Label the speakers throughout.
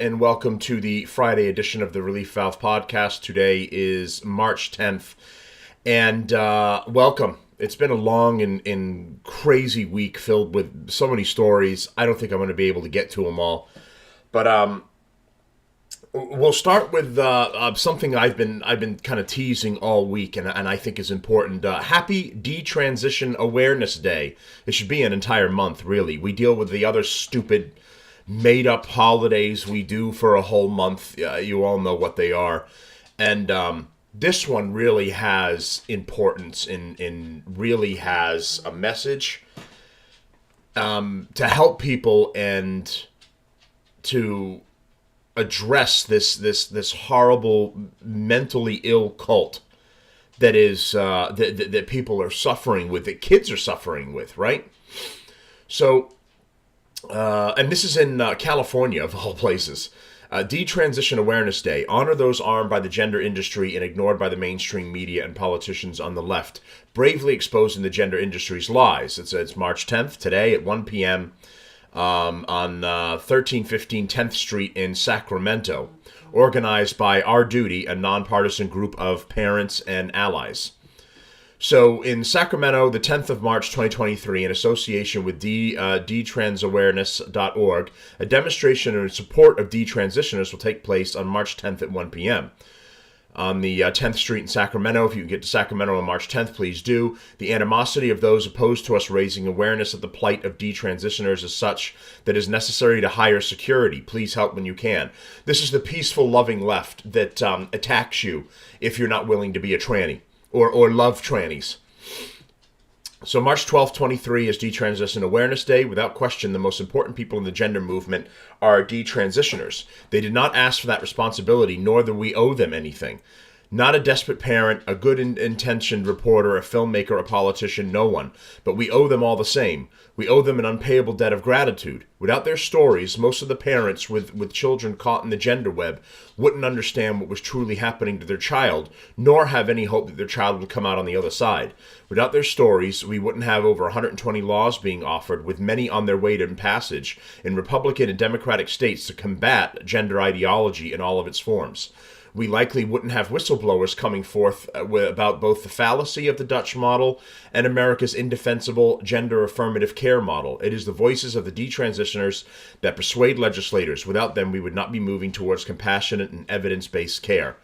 Speaker 1: and welcome to the Friday edition of the Relief Valve Podcast. Today is March 10th, and welcome. It's been a long and crazy week filled with so many stories. I don't think I'm going to be able to get to them all, but we'll start with something I've been kind of teasing all week, and I think is important. Happy Detransition Awareness Day. It should be an entire month, really. We deal with the other stupid made-up holidays we do for a whole month. You all know what they are. And this one really has importance and really has a message to help people and to address this horrible mentally ill cult that is that people are suffering with, that kids are suffering with, right? So and this is in California, of all places. Detransition Awareness Day. Honor those armed by the gender industry and ignored by the mainstream media and politicians on the left, bravely exposing the gender industry's lies. It's March 10th, today at 1 p.m. On 1315 10th Street in Sacramento, organized by Our Duty, a nonpartisan group of parents and allies. So in Sacramento, the 10th of March, 2023, in association with detransawareness.org, a demonstration in support of detransitioners will take place on March 10th at 1 p.m. On the 10th Street in Sacramento. If you can get to Sacramento on March 10th, please do. The animosity of those opposed to us raising awareness of the plight of detransitioners is such that it is necessary to hire security. Please help when you can. This is the peaceful, loving left that attacks you if you're not willing to be a tranny. Or love trannies. So March 12th, 23 is Detransition Awareness Day. Without question, the most important people in the gender movement are detransitioners. They did not ask for that responsibility, nor do we owe them anything. Not a desperate parent, a good-intentioned reporter, a filmmaker, a politician, no one. But we owe them all the same. We owe them an unpayable debt of gratitude. Without their stories, most of the parents with children caught in the gender web wouldn't understand what was truly happening to their child, nor have any hope that their child would come out on the other side. Without their stories, we wouldn't have over 120 laws being offered, with many on their way to passage in Republican and Democratic states to combat gender ideology in all of its forms. We likely wouldn't have whistleblowers coming forth about both the fallacy of the Dutch model and America's indefensible gender affirmative care model. It is the voices of the detransitioners that persuade legislators. Without them, we would not be moving towards compassionate and evidence-based care.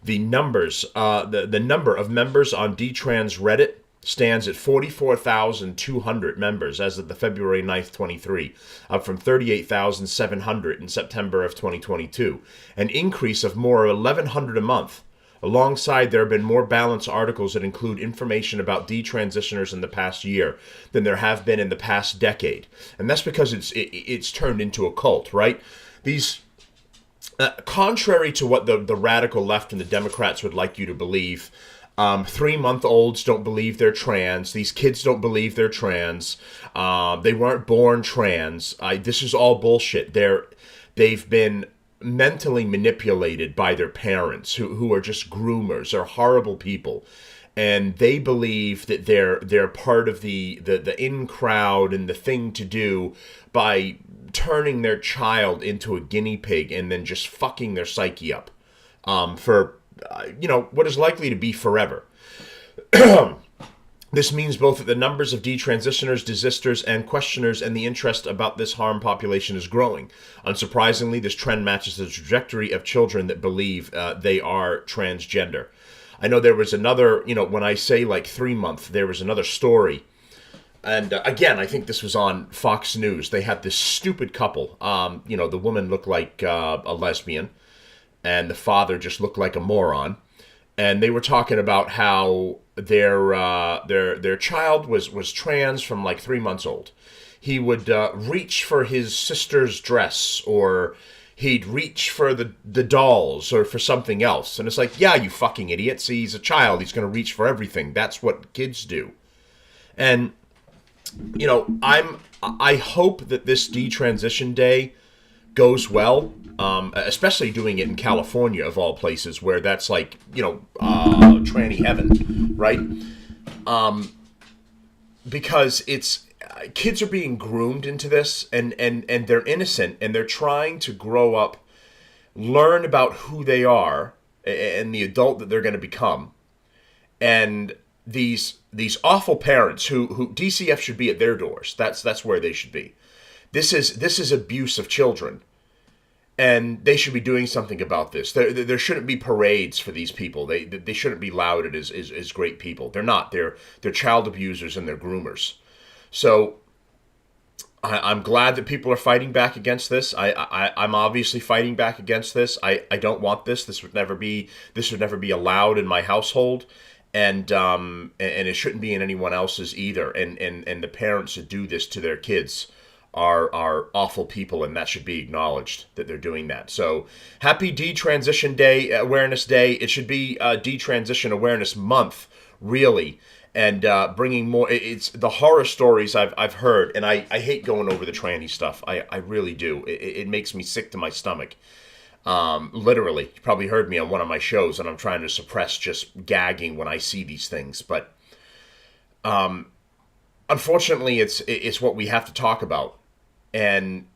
Speaker 1: The numbers, the number of members on Detrans Reddit stands at 44,200 members as of the February 9th, 23, up from 38,700 in September of 2022, an increase of more than 1,100 a month. Alongside, there have been more balanced articles that include information about detransitioners in the past year than there have been in the past decade. And that's because it's turned into a cult, right? These, contrary to what the radical left and the Democrats would like you to believe, 3-month-olds don't believe they're trans. These kids don't believe they're trans. They weren't born trans. This is all bullshit. They've been mentally manipulated by their parents, who are just groomers, are horrible people, and they believe that they're part of the in crowd and the thing to do by turning their child into a guinea pig and then just fucking their psyche up for what is likely to be forever. This means both that the numbers of detransitioners, desisters, and questioners and the interest about this harm population is growing. Unsurprisingly, this trend matches the trajectory of children that believe they are transgender. I know there was another, when I say like 3-month, there was another story. And again, I think this was on Fox News. They had this stupid couple. The woman looked like a lesbian, and the father just looked like a moron. And they were talking about how their child was trans from like 3 months old. He would reach for his sister's dress, or he'd reach for the dolls or for something else. And it's like, yeah, you fucking idiots. He's a child. He's going to reach for everything. That's what kids do. And, I hope that this detransition day goes well. Especially doing it in California, of all places, where that's like, tranny heaven, right? Because kids are being groomed into this, and they're innocent, and they're trying to grow up learn about who they are and the adult that they're going to become. And these awful parents who DCF should be at their doors. That's where they should be. This is abuse of children, and they should be doing something about this. There shouldn't be parades for these people. They shouldn't be lauded as great people. They're not. They're child abusers and they're groomers. So I'm glad that people are fighting back against this. I'm obviously fighting back against this. I don't want this. This would never be allowed in my household, and it shouldn't be in anyone else's either. And the parents that do this to their kids are awful people, and that should be acknowledged that they're doing that. So happy Detransition Day, Awareness Day. It should be Detransition Awareness Month, really, and bringing more. It's the horror stories I've heard, and I hate going over the tranny stuff. I really do. It makes me sick to my stomach. Literally, you probably heard me on one of my shows, and I'm trying to suppress just gagging when I see these things, but unfortunately, it's what we have to talk about. And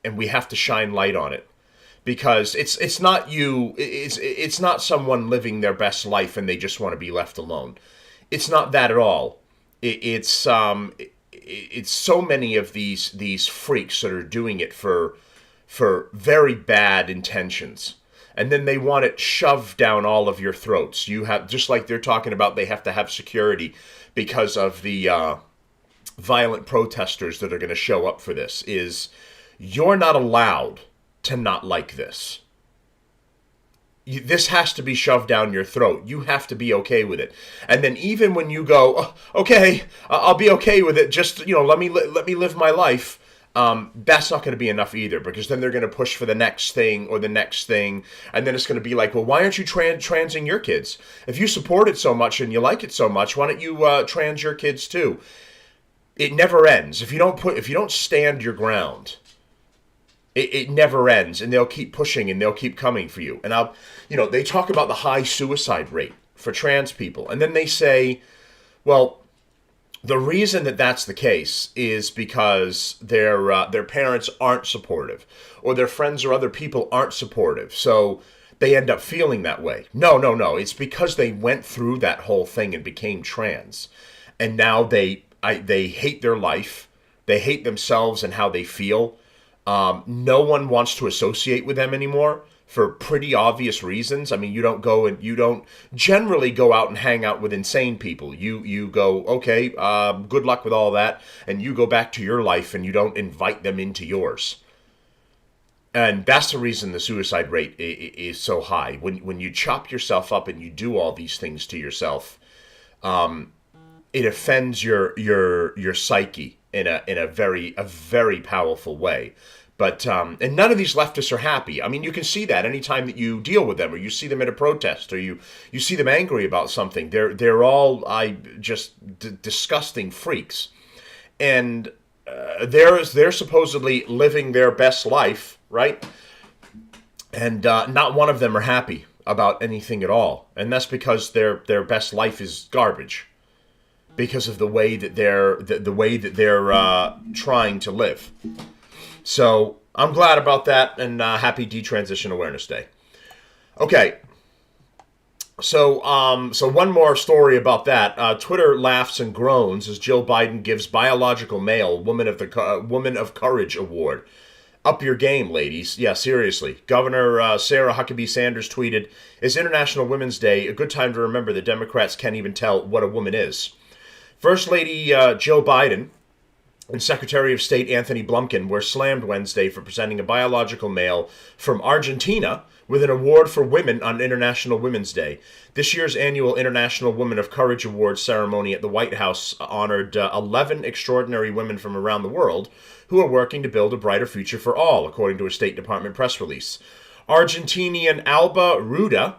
Speaker 1: we have to shine light on it, because it's not you. It's not someone living their best life and they just want to be left alone. It's not that at all. It's so many of these freaks that are doing it for very bad intentions, and then they want it shoved down all of your throats. You have, just like they're talking about, they have to have security because of the violent protesters that are going to show up for this. Is you're not allowed to not like this. This has to be shoved down your throat. You have to be okay with it. And then even when you go, oh, okay, I'll be okay with it, just, let me live my life, that's not going to be enough either, because then they're going to push for the next thing or the next thing, and then it's going to be like, well, why aren't you transing your kids? If you support it so much and you like it so much, why don't you trans your kids too? It never ends. If you don't stand your ground, it never ends, and they'll keep pushing and they'll keep coming for you. And they talk about the high suicide rate for trans people, and then they say, well, the reason that that's the case is because their parents aren't supportive, or their friends or other people aren't supportive, so they end up feeling that way. No. It's because they went through that whole thing and became trans, and now they hate their life. They hate themselves and how they feel. No one wants to associate with them anymore for pretty obvious reasons. I mean, you don't generally go out and hang out with insane people. You go, okay, good luck with all that, and you go back to your life, and you don't invite them into yours. And that's the reason the suicide rate is so high. When you chop yourself up and you do all these things to yourself, it offends your psyche in a very powerful way. But and none of these leftists are happy. I mean, you can see that anytime that you deal with them, or you see them at a protest, or you see them angry about something. They're all just disgusting freaks, and they're supposedly living their best life, right? And not one of them are happy about anything at all, and that's because their best life is garbage, because of the way that they're trying to live. So I'm glad about that, and happy Detransition Awareness Day. Okay, so one more story about that. Twitter laughs and groans as Jill Biden gives biological male Woman of Courage Award. Up your game, ladies. Yeah, seriously. Governor Sarah Huckabee Sanders tweeted, "It's International Women's Day, a good time to remember that Democrats can't even tell what a woman is." First Lady Jill Biden and Secretary of State Anthony Blinken were slammed Wednesday for presenting a biological male from Argentina with an award for women on International Women's Day. This year's annual International Woman of Courage Awards ceremony at the White House honored 11 extraordinary women from around the world who are working to build a brighter future for all, according to a State Department press release. Argentinian Alba Ruda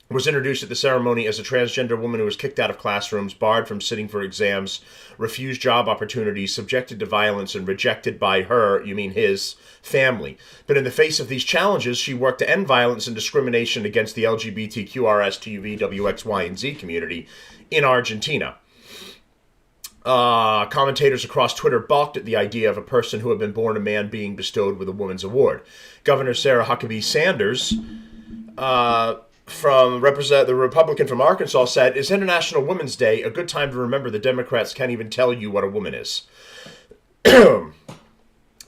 Speaker 1: was introduced at the ceremony as a transgender woman who was kicked out of classrooms, barred from sitting for exams, refused job opportunities, subjected to violence, and rejected by his family. But in the face of these challenges, she worked to end violence and discrimination against the LGBTQRSTUV, WXY, and Z community in Argentina. Commentators across Twitter balked at the idea of a person who had been born a man being bestowed with a woman's award. Governor Sarah Huckabee Sanders, the Republican from Arkansas, said, "Is International Women's Day a good time to remember the Democrats can't even tell you what a woman is?"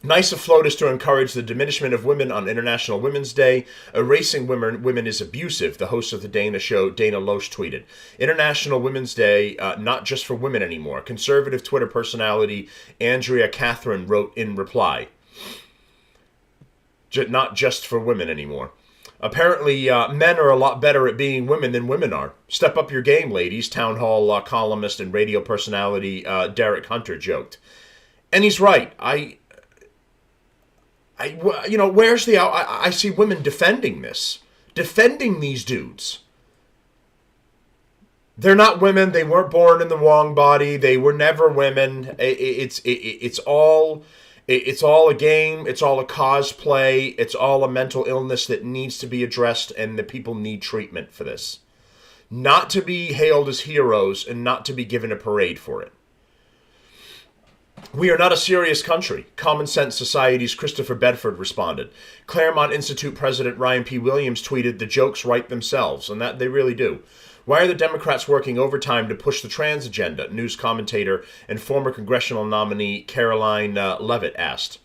Speaker 1: Nice afloat is to encourage the diminishment of women on International Women's Day. Erasing women is abusive, the host of the Dana show, Dana Loesch, tweeted. International Women's Day, not just for women anymore. Conservative Twitter personality Andrea Catherine wrote in reply. Not just for women anymore. Apparently, men are a lot better at being women than women are. Step up your game, ladies, town hall columnist and radio personality Derek Hunter joked. And he's right. Where's the... I see women defending this. Defending these dudes. They're not women. They weren't born in the wrong body. They were never women. It's all a game. It's all a cosplay. It's all a mental illness that needs to be addressed, and the people need treatment for this. Not to be hailed as heroes and not to be given a parade for it. We are not a serious country. Common Sense Society's Christopher Bedford responded. Claremont Institute President Ryan P. Williams tweeted, "The jokes write themselves," and that they really do. Why are the Democrats working overtime to push the trans agenda? News commentator and former congressional nominee Caroline Levitt asked.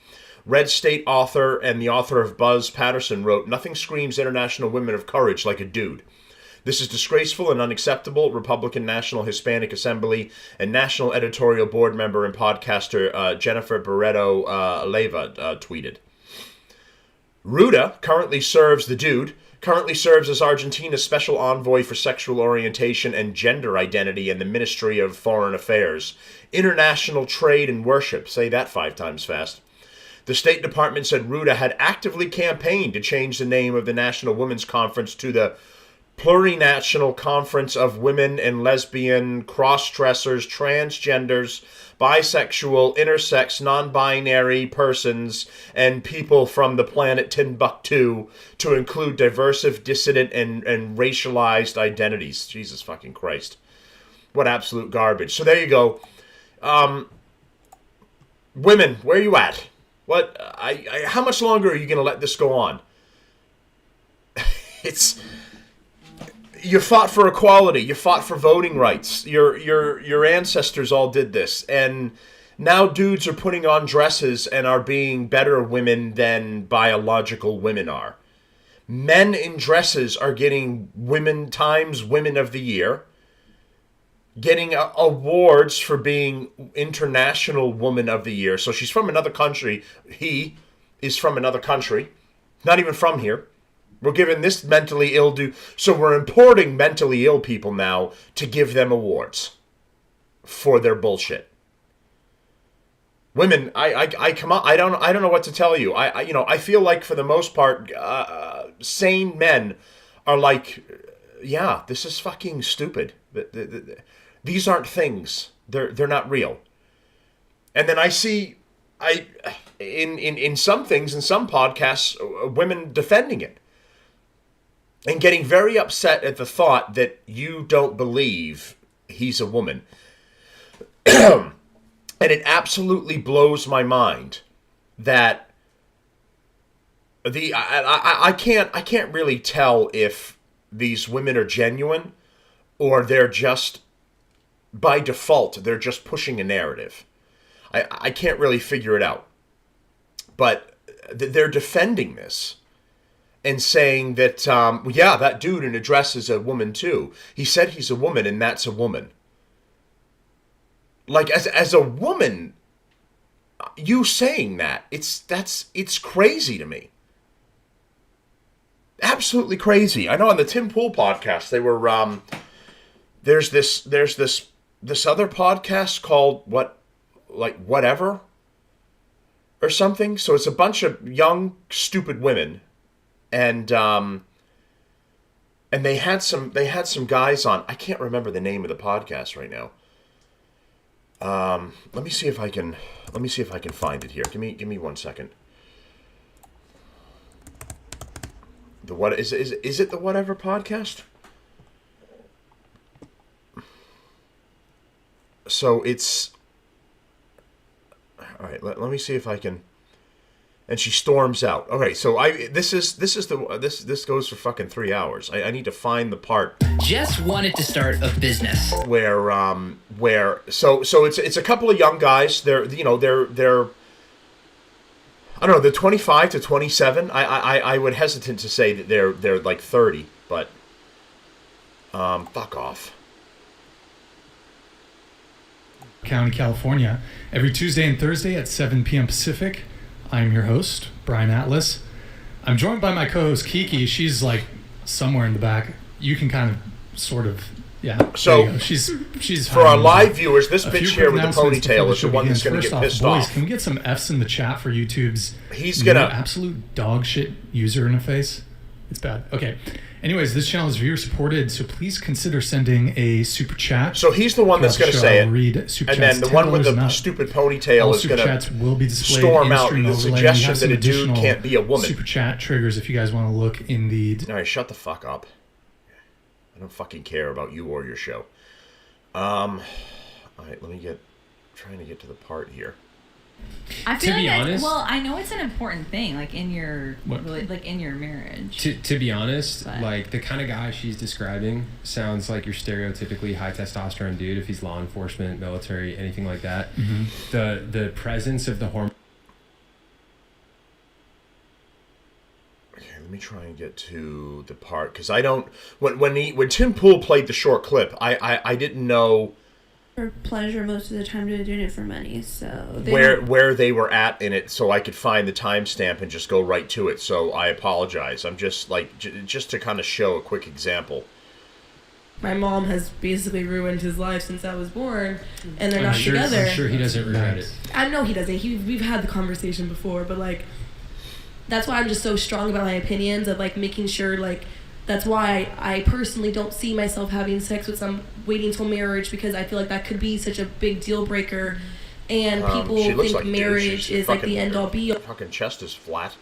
Speaker 1: Red State author and the author of Buzz Patterson wrote, "Nothing screams International Women of Courage like a dude. This is disgraceful and unacceptable," Republican National Hispanic Assembly and National Editorial Board member and podcaster Jennifer Barreto Leyva tweeted. Ruda currently serves as Argentina's special envoy for sexual orientation and gender identity in the Ministry of Foreign Affairs. International Trade and Worship. Say that 5 times fast. The State Department said Ruda had actively campaigned to change the name of the National Women's Conference to the Plurinational Conference of Women and Lesbian, Cross-Dressers, Transgenders, Bisexual, Intersex, Non-Binary Persons, and People from the Planet Timbuktu to include diverse, dissident, and racialized identities. Jesus fucking Christ. What absolute garbage. So there you go. Women, where are you at? What? How much longer are you going to let this go on? You fought for equality. You fought for voting rights. Your ancestors all did this. And now dudes are putting on dresses and are being better women than biological women are. Men in dresses are getting Women of the Year, getting awards for being International Woman of the Year. So she's from another country. He is from another country. Not even from here. We're giving this mentally ill dude. So we're importing mentally ill people now to give them awards for their bullshit. Women, I come on. I don't know what to tell you. I feel like for the most part, sane men are like, yeah, this is fucking stupid. These aren't things. They're not real. And then I see, in some things, in some podcasts, women defending it. And getting very upset at the thought that you don't believe he's a woman. And it absolutely blows my mind that I can't really tell if these women are genuine or they're just, by default, they're just pushing a narrative. I can't really figure it out. But they're defending this. And saying that, yeah, that dude in a dress is a woman too. He said he's a woman and that's a woman. Like, as a woman, you saying that, it's crazy to me. Absolutely crazy. I know on the Tim Pool podcast, they were, there's this other podcast called Whatever or something. So it's a bunch of young, stupid women. And they had some guys on. I can't remember the name of the podcast right now. Let me see if I can find it here. Give me 1 second. Is it the Whatever podcast? So it's All right, let me see if I can. And she storms out. Okay, so this goes for fucking 3 hours. I need to find the part.
Speaker 2: Just wanted to start a business.
Speaker 1: Where so it's a couple of young guys. They're I don't know, they're 25 to 27. I would hesitant to say that they're like 30, but fuck off.
Speaker 3: County, California, every Tuesday and Thursday at 7 p.m. Pacific. I'm your host, Brian Atlas. I'm joined by my co-host, Kiki. She's like somewhere in the back. You can kind of, sort of, yeah.
Speaker 1: So
Speaker 3: she's
Speaker 1: for our live viewers, this bitch here with the ponytail is the one that's going to get pissed off.
Speaker 3: Can we get some F's in the chat for YouTube's absolute dog shit user interface? It's bad. Okay. Anyways, this channel is viewer supported, so please consider sending a super chat.
Speaker 1: So he's the one that's going to say it,
Speaker 3: read super
Speaker 1: and then the one with the stupid ponytail is going to storm out the suggestion that a dude can't be a woman.
Speaker 3: Super chat triggers if you guys want to look in the...
Speaker 1: All right, shut the fuck up. I don't fucking care about you or your show. All right, trying to get to the part here.
Speaker 4: I feel to be honest, well, I know it's an important thing, like in your marriage.
Speaker 5: To be honest, like the kind of guy she's describing sounds like your stereotypically high testosterone dude. If he's law enforcement, military, anything like that, the presence of the hormone.
Speaker 1: Okay, let me try and get to the part because I don't. When Tim Pool played the short clip, I didn't know.
Speaker 6: For pleasure most of the time, they're doing it for money. So
Speaker 1: where they were at in it, so I could find the timestamp and just go right to it. So I apologize. I'm just like just to kind of show a quick example.
Speaker 7: My mom has basically ruined his life since I was born, and they're not together.
Speaker 5: I'm sure he doesn't regret it.
Speaker 7: I know he doesn't. We've had the conversation before, but like that's why I'm just so strong about my opinions of like making sure like. That's why I personally don't see myself having sex with some waiting till marriage because I feel like that could be such a big deal breaker, and people think like marriage is like the end all be all.
Speaker 1: Fucking chest is flat.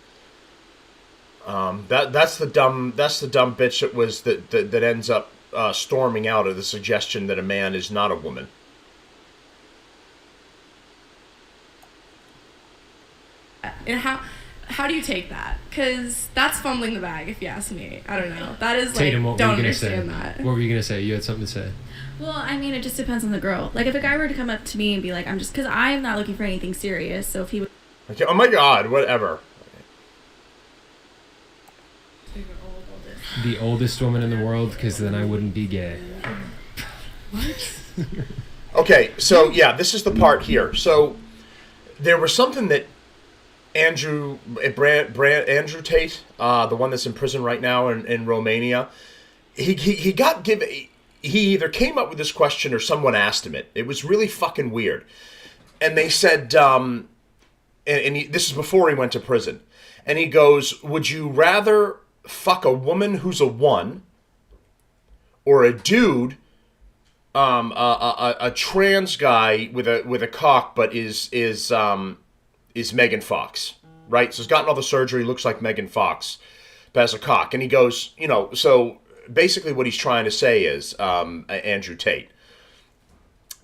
Speaker 1: That's the dumb bitch that ends up storming out of the suggestion that a man is not a woman.
Speaker 6: And how do you take that? Because that's fumbling the bag, if you ask me. I don't know. That is like,
Speaker 5: Tatum, what
Speaker 6: don't
Speaker 5: were you
Speaker 6: understand
Speaker 5: gonna say?
Speaker 6: that.
Speaker 5: What were you going to say? You had something to say.
Speaker 8: Well, I mean, it just depends on the girl. Like, if a guy were to come up to me and be like, because I am not looking for anything serious, so if he would...
Speaker 1: Okay, oh my God, whatever.
Speaker 5: The oldest woman in the world, because then I wouldn't be gay.
Speaker 6: What?
Speaker 1: Okay, so yeah, this is the part here. So there was something that Andrew Tate, the one that's in prison right now in Romania, he either came up with this question or someone asked him it. It was really fucking weird. And they said, this is before he went to prison. And he goes, would you rather fuck a woman who's a 1 or a dude, a trans guy with a cock but is Megan Fox, right? So he's gotten all the surgery, looks like Megan Fox, but has a cock. And he goes, so basically what he's trying to say is, Andrew Tate,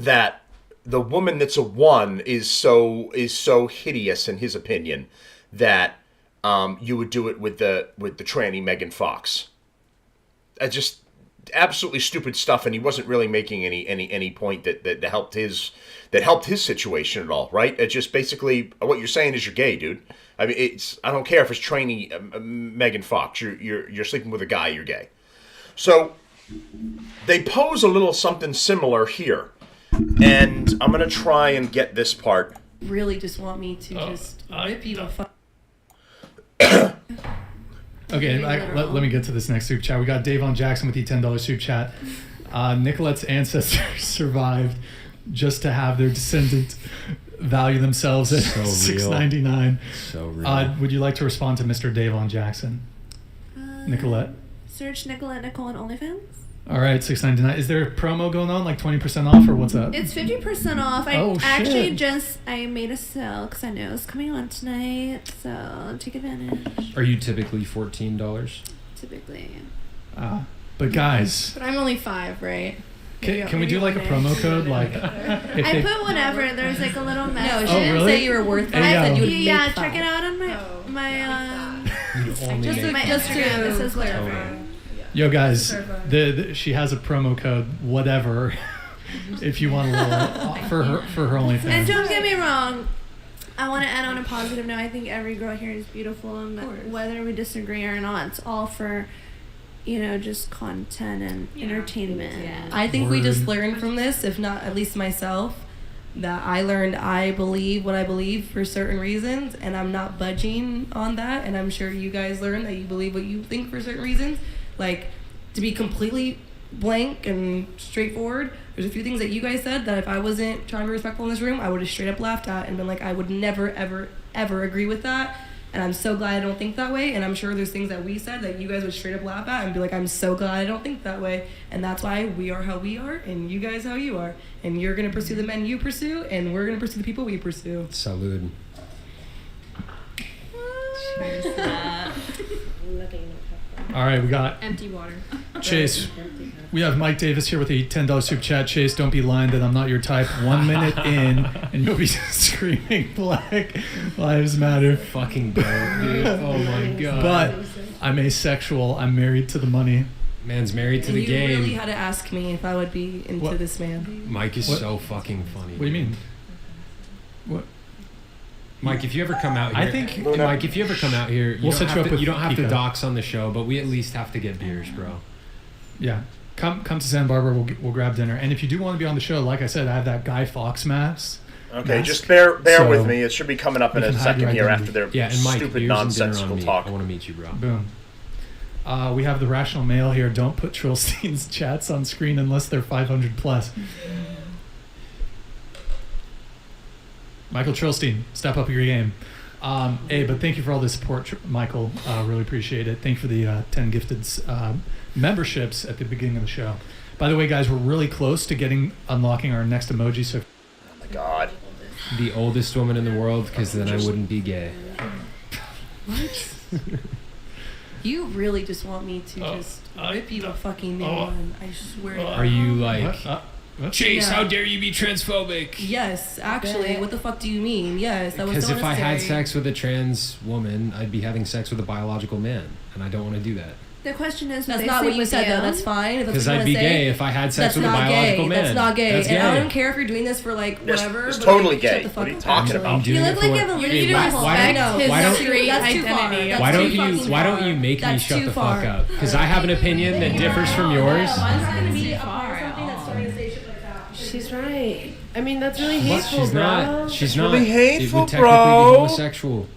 Speaker 1: that the woman that's a 1 is so hideous in his opinion that you would do it with the tranny Megan Fox. Just absolutely stupid stuff, and he wasn't really making any point that helped his situation at all, right? It's just basically what you're saying is you're gay, dude. I mean, I don't care if it's trainee Megan Fox. You're sleeping with a guy, you're gay. So they pose a little something similar here, and I'm gonna try and get this part.
Speaker 7: Really, just want me to just rip you a fuck.
Speaker 3: Okay, let me get to this next super chat. We got Davon Jackson with the $10 super chat. Nicolette's ancestors survived just to have their descendants value themselves at $6.99.
Speaker 5: So real.
Speaker 3: Would you like to respond to Mr. Davon Jackson? Nicolette?
Speaker 6: Search Nicolette Nicole on OnlyFans.
Speaker 3: All right, $6.99. Is there a promo going on, like 20% off, or what's up?
Speaker 6: It's 50% off. I made a sale because I know it's coming on tonight, so take advantage.
Speaker 5: Are you typically $14?
Speaker 6: Typically.
Speaker 3: But guys...
Speaker 6: But I'm only 5, right?
Speaker 3: Can we do like a promo code? Like,
Speaker 6: I put whatever. There's like a little message.
Speaker 7: No, she didn't
Speaker 3: really?
Speaker 7: say you were worth it.
Speaker 3: Hey,
Speaker 7: Said you would
Speaker 6: Yeah,
Speaker 7: make
Speaker 6: check it
Speaker 7: five.
Speaker 6: out on my
Speaker 7: Just
Speaker 6: my Instagram. This is whatever.
Speaker 5: Totally.
Speaker 3: Yo, guys, she has a promo code, whatever, if you want a little for her OnlyFans.
Speaker 6: And don't get me wrong, I want to end on a positive note. I think every girl here is beautiful, and that whether we disagree or not, it's all for, just content and entertainment.
Speaker 4: Yeah.
Speaker 7: I think we just learned from this, if not at least myself, that I learned I believe what I believe for certain reasons, and I'm not budging on that. And I'm sure you guys learned that you believe what you think for certain reasons. Like, to be completely blank and straightforward, there's a few things that you guys said that if I wasn't trying to be respectful in this room, I would have straight up laughed at and been like, I would never, ever, ever agree with that. And I'm so glad I don't think that way. And I'm sure there's things that we said that you guys would straight up laugh at and be like, I'm so glad I don't think that way. And that's why we are how we are and you guys how you are. And you're going to pursue the men you pursue and we're going to pursue the people we pursue.
Speaker 5: Salud.
Speaker 4: Cheers to that.
Speaker 3: All right, we got
Speaker 8: Empty water.
Speaker 3: Chase. We have Mike Davis here with a $10 super chat. Chase, don't be lying that I'm not your type. 1 minute in, and you'll be screaming Black Lives Matter.
Speaker 5: Fucking dope, dude. Oh my god.
Speaker 3: But I'm asexual. I'm married to the money.
Speaker 5: Man's married to
Speaker 7: And
Speaker 5: the
Speaker 7: you
Speaker 5: game.
Speaker 7: really had to ask me if I would be into
Speaker 3: What?
Speaker 7: this man.
Speaker 5: Mike is
Speaker 3: What?
Speaker 5: so fucking funny.
Speaker 3: What do you mean? What?
Speaker 5: Mike, if you ever come out here,
Speaker 3: I think-
Speaker 5: Mike, if you ever come out here,
Speaker 3: We'll set you up with
Speaker 5: you don't have to
Speaker 3: Kika.
Speaker 5: dox on the show, but we at least have to get beers, bro.
Speaker 3: Yeah. Come to Santa Barbara. We'll grab dinner. And if you do want to be on the show, like I said, I have that Guy Fawkes mask.
Speaker 1: Okay,
Speaker 3: mask.
Speaker 1: just bear
Speaker 3: So,
Speaker 1: with me. It should be coming up in
Speaker 3: you
Speaker 1: a
Speaker 3: can hide your
Speaker 1: second here
Speaker 3: identity.
Speaker 1: after their
Speaker 5: Yeah, and Mike,
Speaker 1: stupid
Speaker 5: beers and dinner on
Speaker 1: nonsensical
Speaker 5: me.
Speaker 1: talk.
Speaker 5: I want to meet you, bro.
Speaker 3: Boom. We have the rational male here. Don't put Trilstein's chats on screen unless they're 500 plus. Michael Trilstein, step up your game. Hey, but thank you for all the support, Michael. Really appreciate it. Thank you for the 10 gifted memberships at the beginning of the show. By the way, guys, we're really close to unlocking our next emoji. So,
Speaker 1: Oh my god.
Speaker 5: The oldest woman in the world, because then I wouldn't be gay.
Speaker 7: What? You really just want me to just rip you a fucking new one. I swear to God.
Speaker 5: Are you like,
Speaker 3: what?
Speaker 5: Chase,
Speaker 7: No.
Speaker 5: how dare you be transphobic?
Speaker 7: Yes, actually. What the fuck do you mean? Yes, that was
Speaker 5: Because
Speaker 7: so
Speaker 5: if I had
Speaker 7: unnecessary.
Speaker 5: sex with a trans woman, I'd be having sex with a biological man, and I don't want to do that.
Speaker 6: The question is,
Speaker 7: That's
Speaker 6: would they
Speaker 7: not
Speaker 6: sleep
Speaker 7: what you
Speaker 6: with
Speaker 7: said, though. That's fine. If that's
Speaker 5: Because
Speaker 7: what you
Speaker 5: I'd
Speaker 7: wanna
Speaker 5: be
Speaker 7: say.
Speaker 5: gay if I had sex
Speaker 7: That's
Speaker 5: with a
Speaker 7: not
Speaker 5: biological
Speaker 7: gay.
Speaker 5: man.
Speaker 7: That's not gay.
Speaker 5: That's
Speaker 7: And
Speaker 5: gay.
Speaker 7: I don't care if you're doing this for like whatever.
Speaker 1: It's
Speaker 7: but,
Speaker 1: totally
Speaker 7: like,
Speaker 1: gay.
Speaker 7: Shut the fuck
Speaker 1: What are you
Speaker 7: up.
Speaker 1: talking about?
Speaker 5: I'm doing
Speaker 6: You
Speaker 5: it
Speaker 6: look like
Speaker 5: for-
Speaker 6: you have a
Speaker 8: You
Speaker 6: little
Speaker 8: need to
Speaker 5: why-
Speaker 8: respect
Speaker 7: no.
Speaker 8: his
Speaker 5: Why don't-
Speaker 8: street
Speaker 7: That's too far.
Speaker 8: identity.
Speaker 7: That's
Speaker 5: Why
Speaker 7: too
Speaker 5: don't you
Speaker 7: fucking
Speaker 5: make me
Speaker 7: That's
Speaker 5: shut
Speaker 7: too
Speaker 5: the
Speaker 7: far.
Speaker 5: fuck up? Because I have an opinion that differs from yours.
Speaker 9: She's right. I mean, that's really
Speaker 5: What?
Speaker 9: hateful,
Speaker 5: She's
Speaker 9: bro.
Speaker 5: not. She's not.
Speaker 1: really hateful,
Speaker 5: it would technically
Speaker 1: bro.
Speaker 5: be homosexual.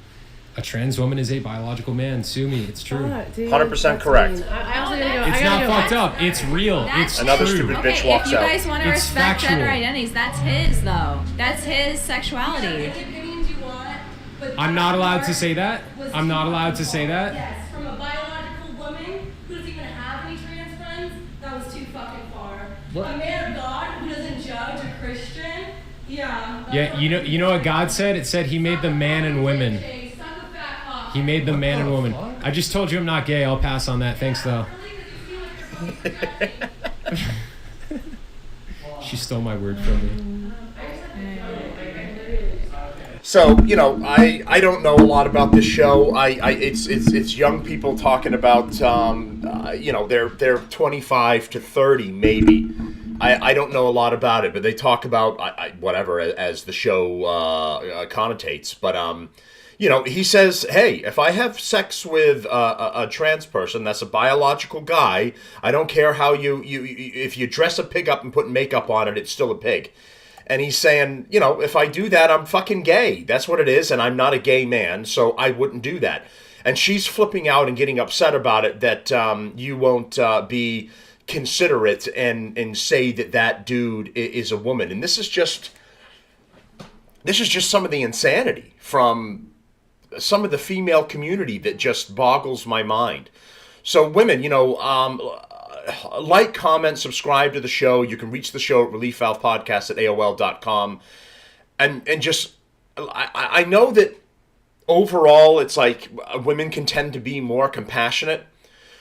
Speaker 5: A trans woman is a biological man. Sue me. It's true.
Speaker 9: Fuck, dude,
Speaker 1: 100%
Speaker 9: that's
Speaker 1: correct.
Speaker 9: mean. I also gotta go.
Speaker 5: It's
Speaker 9: I
Speaker 5: not
Speaker 9: gotta go.
Speaker 5: fucked up. It's real.
Speaker 4: That's
Speaker 5: It's
Speaker 1: Another
Speaker 5: true.
Speaker 1: stupid bitch
Speaker 4: Okay,
Speaker 1: walks
Speaker 4: if you
Speaker 1: out.
Speaker 4: guys want to
Speaker 5: It's
Speaker 4: respect
Speaker 5: factual.
Speaker 4: gender identities, that's his though. That's his sexuality.
Speaker 5: I'm not allowed to say that. I'm not allowed to say that.
Speaker 7: Yes, from a biological woman who doesn't even have any trans friends, that was too fucking far.
Speaker 3: What?
Speaker 7: A man of God who doesn't judge a Christian, yeah.
Speaker 5: Yeah, you know what God said? It said He made them man and women. He made them man and woman. I just told you I'm not gay. I'll pass on that. Thanks though. She stole my word from me.
Speaker 1: So, I don't know a lot about this show. It's young people talking about they're 25 to 30 maybe. I don't know a lot about it, but they talk about whatever as the show connotates. But he says, hey, if I have sex with a trans person that's a biological guy, I don't care how if you dress a pig up and put makeup on it, it's still a pig. And he's saying, if I do that, I'm fucking gay. That's what it is, and I'm not a gay man, so I wouldn't do that. And she's flipping out and getting upset about it that you won't be considerate and say that dude is a woman. And this is just some of the insanity from some of the female community that just boggles my mind. So women, like, comment, subscribe to the show. You can reach the show at reliefvalvepodcast@aol.com. And just, I know that overall it's like women can tend to be more compassionate.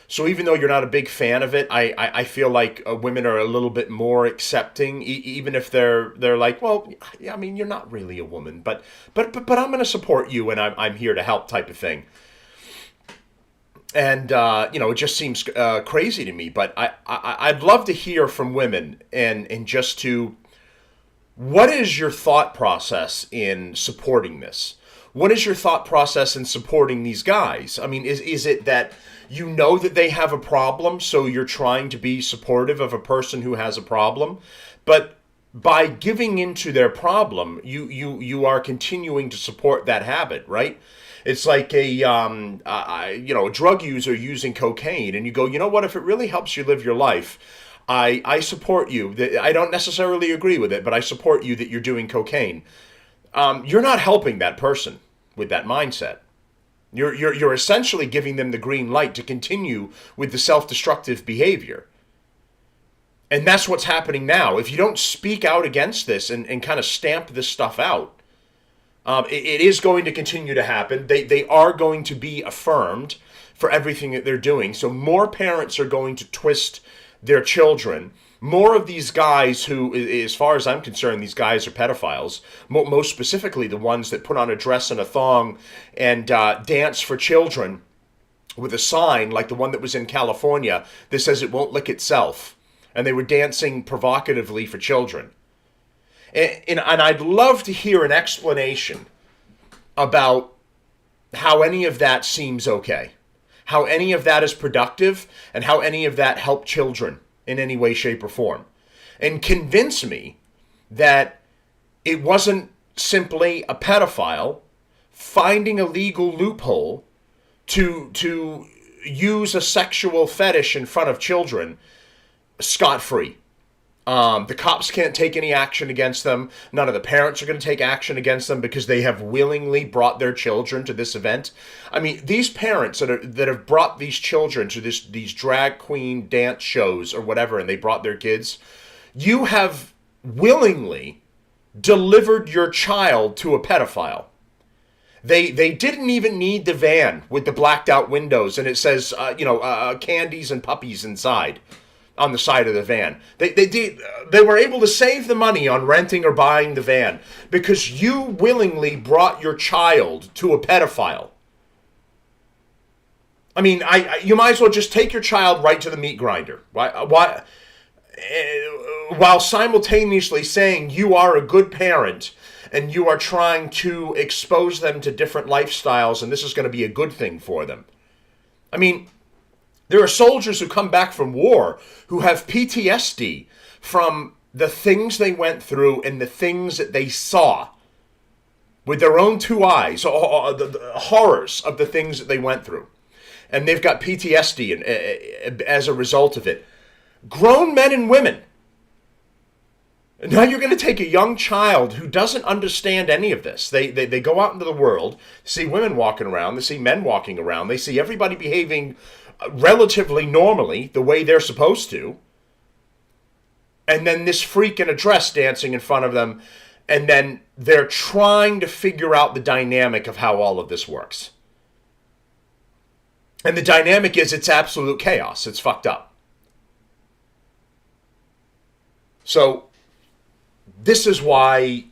Speaker 1: So even though you're not a big fan of it, I feel like women are a little bit more accepting, even if they're like, well, yeah, I mean, you're not really a woman, but I'm going to support you and I'm here to help type of thing. And it just seems crazy to me. But I'd love to hear from women and just to, what is your thought process in supporting this? What is your thought process in supporting these guys? I mean, is it that you know that they have a problem, so you're trying to be supportive of a person who has a problem, but by giving into their problem, you are continuing to support that habit, right? It's like a drug user using cocaine, and you go, you know what? If it really helps you live your life, I support you. I don't necessarily agree with it, but I support you that you're doing cocaine. You're not helping that person with that mindset. You're essentially giving them the green light to continue with the self-destructive behavior. And that's what's happening now. If you don't speak out against this and kind of stamp this stuff out, it is going to continue to happen. They are going to be affirmed for everything that they're doing. So more parents are going to twist their children. More of these guys who, as far as I'm concerned, these guys are pedophiles. Most specifically, the ones that put on a dress and a thong and dance for children with a sign like the one that was in California that says it won't lick itself. And they were dancing provocatively for children. And I'd love to hear an explanation about how any of that seems okay, how any of that is productive, and how any of that helped children in any way, shape, or form. And convince me that it wasn't simply a pedophile finding a legal loophole to use a sexual fetish in front of children scot-free. The cops can't take any action against them. None of the parents are going to take action against them because they have willingly brought their children to this event. I mean, these parents that have brought these children to these drag queen dance shows or whatever, and they brought their kids, you have willingly delivered your child to a pedophile. They didn't even need the van with the blacked out windows and it says, candies and puppies inside. On the side of the van. They were able to save the money on renting or buying the van because you willingly brought your child to a pedophile. I mean, you might as well just take your child right to the meat grinder. Why? While simultaneously saying you are a good parent and you are trying to expose them to different lifestyles and this is going to be a good thing for them. I mean, there are soldiers who come back from war who have PTSD from the things they went through and the things that they saw with their own two eyes, the horrors of the things that they went through. And they've got PTSD as a result of it. Grown men and women. And now you're going to take a young child who doesn't understand any of this. They go out into the world, see women walking around, they see men walking around, they see everybody behaving relatively normally, the way they're supposed to. And then this freak in a dress dancing in front of them. And then they're trying to figure out the dynamic of how all of this works. And the dynamic is it's absolute chaos. It's fucked up. So this is why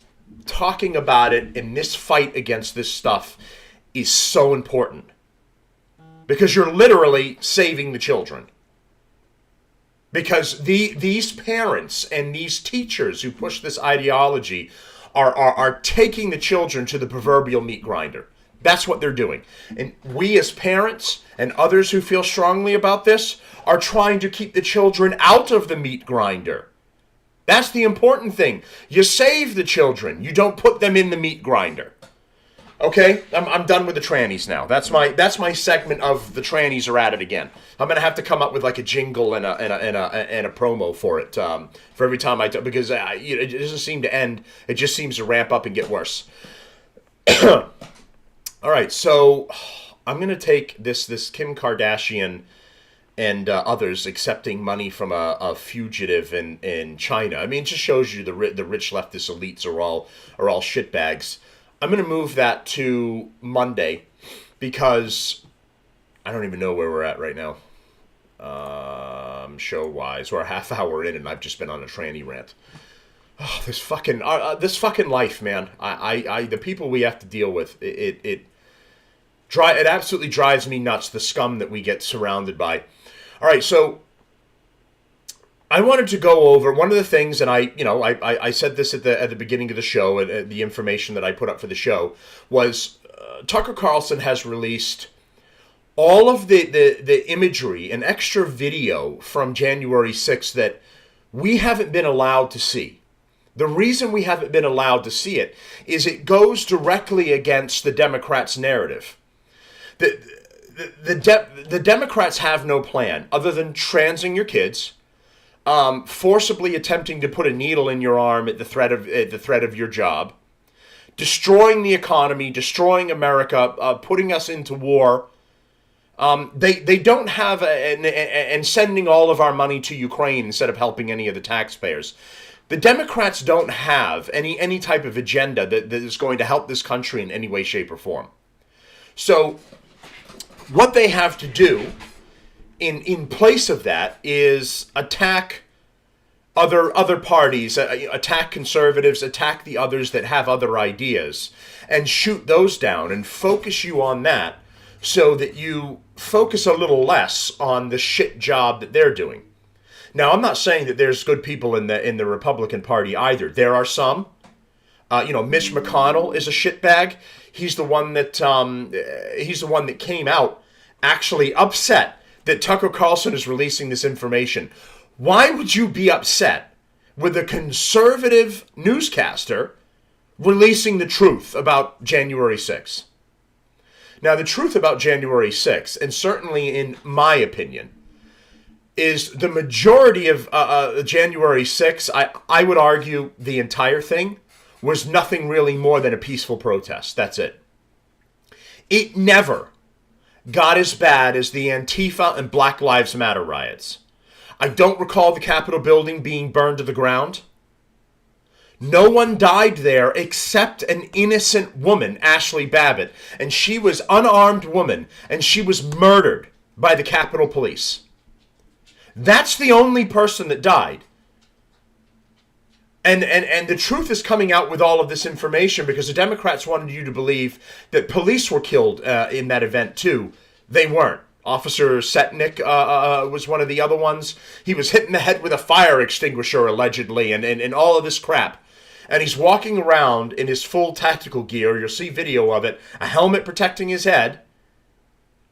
Speaker 1: talking about it in this fight against this stuff is so important. Because you're literally saving the children. Because these parents and these teachers who push this ideology are taking the children to the proverbial meat grinder. That's what they're doing. And we as parents and others who feel strongly about this are trying to keep the children out of the meat grinder. That's the important thing. You save the children. You don't put them in the meat grinder. Okay, I'm done with the trannies now. That's my segment of the trannies are at it again. I'm gonna have to come up with like a jingle and a promo for it for every time because it doesn't seem to end. It just seems to ramp up and get worse. All right, so I'm gonna take this Kim Kardashian and others accepting money from a fugitive in China. I mean, it just shows you the rich leftist elites are all shitbags. I'm going to move that to Monday because I don't even know where we're at right now. show-wise. We're a half hour in, and I've just been on a tranny rant. Oh, this fucking life, man. The people we have to deal with, it absolutely drives me nuts, the scum that we get surrounded by. All right, so I wanted to go over one of the things, and I said this at the beginning of the show, and the information that I put up for the show was Tucker Carlson has released all of the imagery and extra video from January 6th that we haven't been allowed to see. The reason we haven't been allowed to see it is it goes directly against the Democrats' narrative. The Democrats have no plan other than transing your kids, forcibly attempting to put a needle in your arm at the threat of your job, destroying the economy, destroying America, putting us into war. They don't have and sending all of our money to Ukraine instead of helping any of the taxpayers. The Democrats don't have any type of agenda that is going to help this country in any way, shape, or form. So what they have to do in place of that is attack other parties, attack conservatives, attack the others that have other ideas, and shoot those down and focus you on that so that you focus a little less on the shit job that they're doing. Now, I'm not saying that there's good people in the Republican Party either. There are some. Mitch McConnell is a shitbag. He's the one that came out actually upset that Tucker Carlson is releasing this information. Why would you be upset with a conservative newscaster releasing the truth about January 6th? Now, the truth about January 6th, and certainly in my opinion, is the majority of January 6th, I would argue the entire thing, was nothing really more than a peaceful protest. That's it. It never got as bad as the Antifa and Black Lives Matter riots. I don't recall the Capitol building being burned to the ground. No one died there except an innocent woman, Ashley Babbitt, and she was an unarmed woman, and she was murdered by the Capitol Police. That's the only person that died. And the truth is coming out with all of this information because the Democrats wanted you to believe that police were killed in that event too. They weren't. Officer Setnick was one of the other ones. He was hit in the head with a fire extinguisher, allegedly, and all of this crap. And he's walking around in his full tactical gear. You'll see video of it. A helmet protecting his head.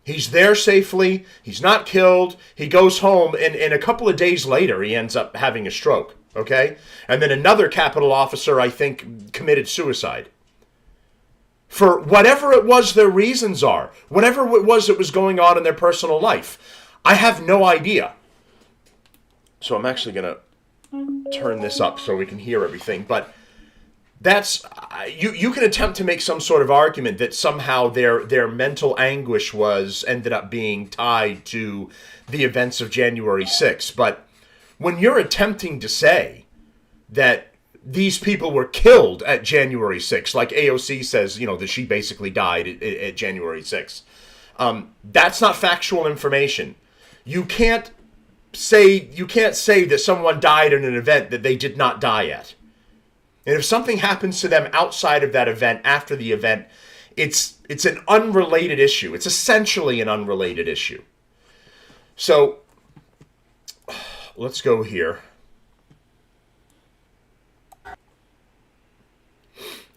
Speaker 1: He's there safely. He's not killed. He goes home, and a couple of days later, he ends up having a stroke, okay? And then another Capitol officer, I think, committed suicide. For whatever it was their reasons are, whatever it was that was going on in their personal life, I have no idea. So I'm actually going to turn this up so we can hear everything, but that's you can attempt to make some sort of argument that somehow their mental anguish ended up being tied to the events of January 6th. But when you're attempting to say that these people were killed at January 6th, like AOC says, that she basically died at January 6th, that's not factual information. You can't say that someone died in an event that they did not die at. And if something happens to them outside of that event, after the event, it's an unrelated issue. It's essentially an unrelated issue. So, let's go here.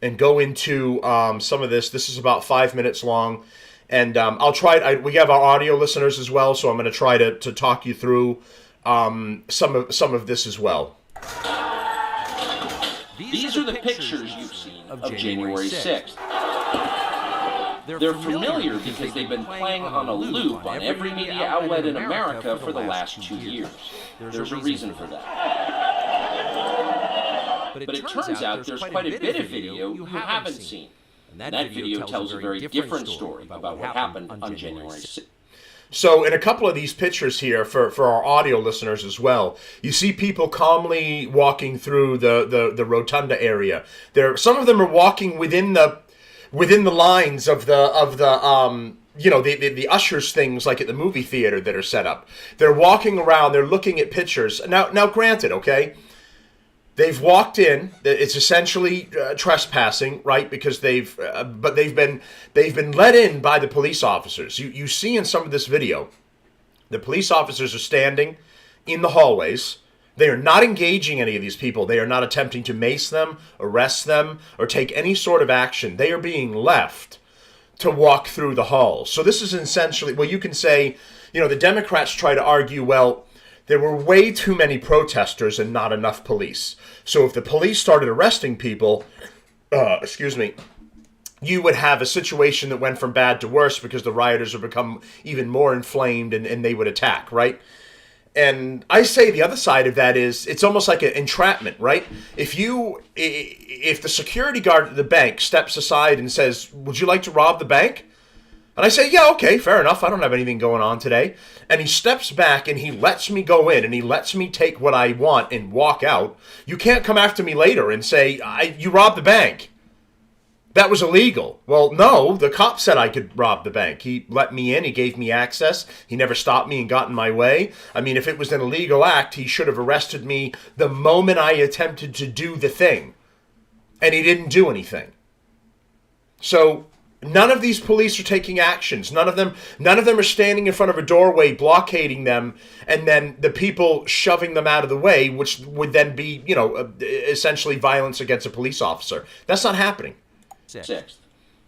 Speaker 1: And go into some of this. This is about 5 minutes long. And I'll try. We have our audio listeners as well, so I'm going to try to talk you through some of this as well.
Speaker 10: These are the pictures you've seen of January 6th. They're familiar because they've been playing on a loop on every media outlet in America for the last 2 years. There's a reason for that. But it turns out there's quite a bit of video you haven't seen. And that video tells a very different story about what happened on January 6th.
Speaker 1: So in a couple of these pictures here, for our audio listeners as well, you see people calmly walking through the rotunda area. Some of them are walking within the lines of the the ushers things like at the movie theater that are set up. They're walking around, they're looking at pictures. Now granted, okay, they've walked in. It's essentially trespassing, right? Because they've been let in by the police officers. You see in some of this video, the police officers are standing in the hallways. They are not engaging any of these people. They are not attempting to mace them, arrest them, or take any sort of action. They are being left to walk through the halls. So this is essentially, well, you can say, the Democrats try to argue, well, there were way too many protesters and not enough police. So if the police started arresting people, you would have a situation that went from bad to worse because the rioters would become even more inflamed and they would attack, right? And I say the other side of that is it's almost like an entrapment, right? If the security guard at the bank steps aside and says, "Would you like to rob the bank?" And I say, "Yeah, okay, fair enough. I don't have anything going on today." And he steps back and he lets me go in and he lets me take what I want and walk out. You can't come after me later and say, "You robbed the bank. That was illegal." Well, no, the cop said I could rob the bank. He let me in. He gave me access. He never stopped me and got in my way. I mean, if it was an illegal act, he should have arrested me the moment I attempted to do the thing. And he didn't do anything. So none of these police are taking actions. None of them are standing in front of a doorway, blockading them, and then the people shoving them out of the way, which would then be, essentially violence against a police officer. That's not happening.
Speaker 10: 6th.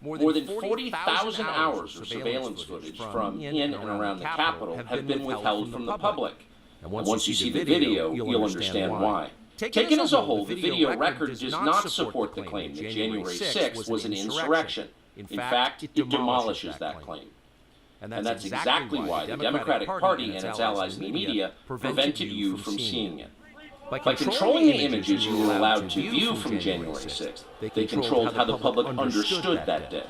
Speaker 10: More than 40,000 hours of surveillance footage from in and around the Capitol have been withheld from the public. And once you see the video, you'll understand why. Taken as a whole, the video record does not support the claim that January 6th was an insurrection. In fact, it demolishes that claim. And that's exactly why the Democratic Party and its allies in the media prevented you from seeing it. By controlling the images you were allowed to view from January 6th, they controlled how the public understood that day.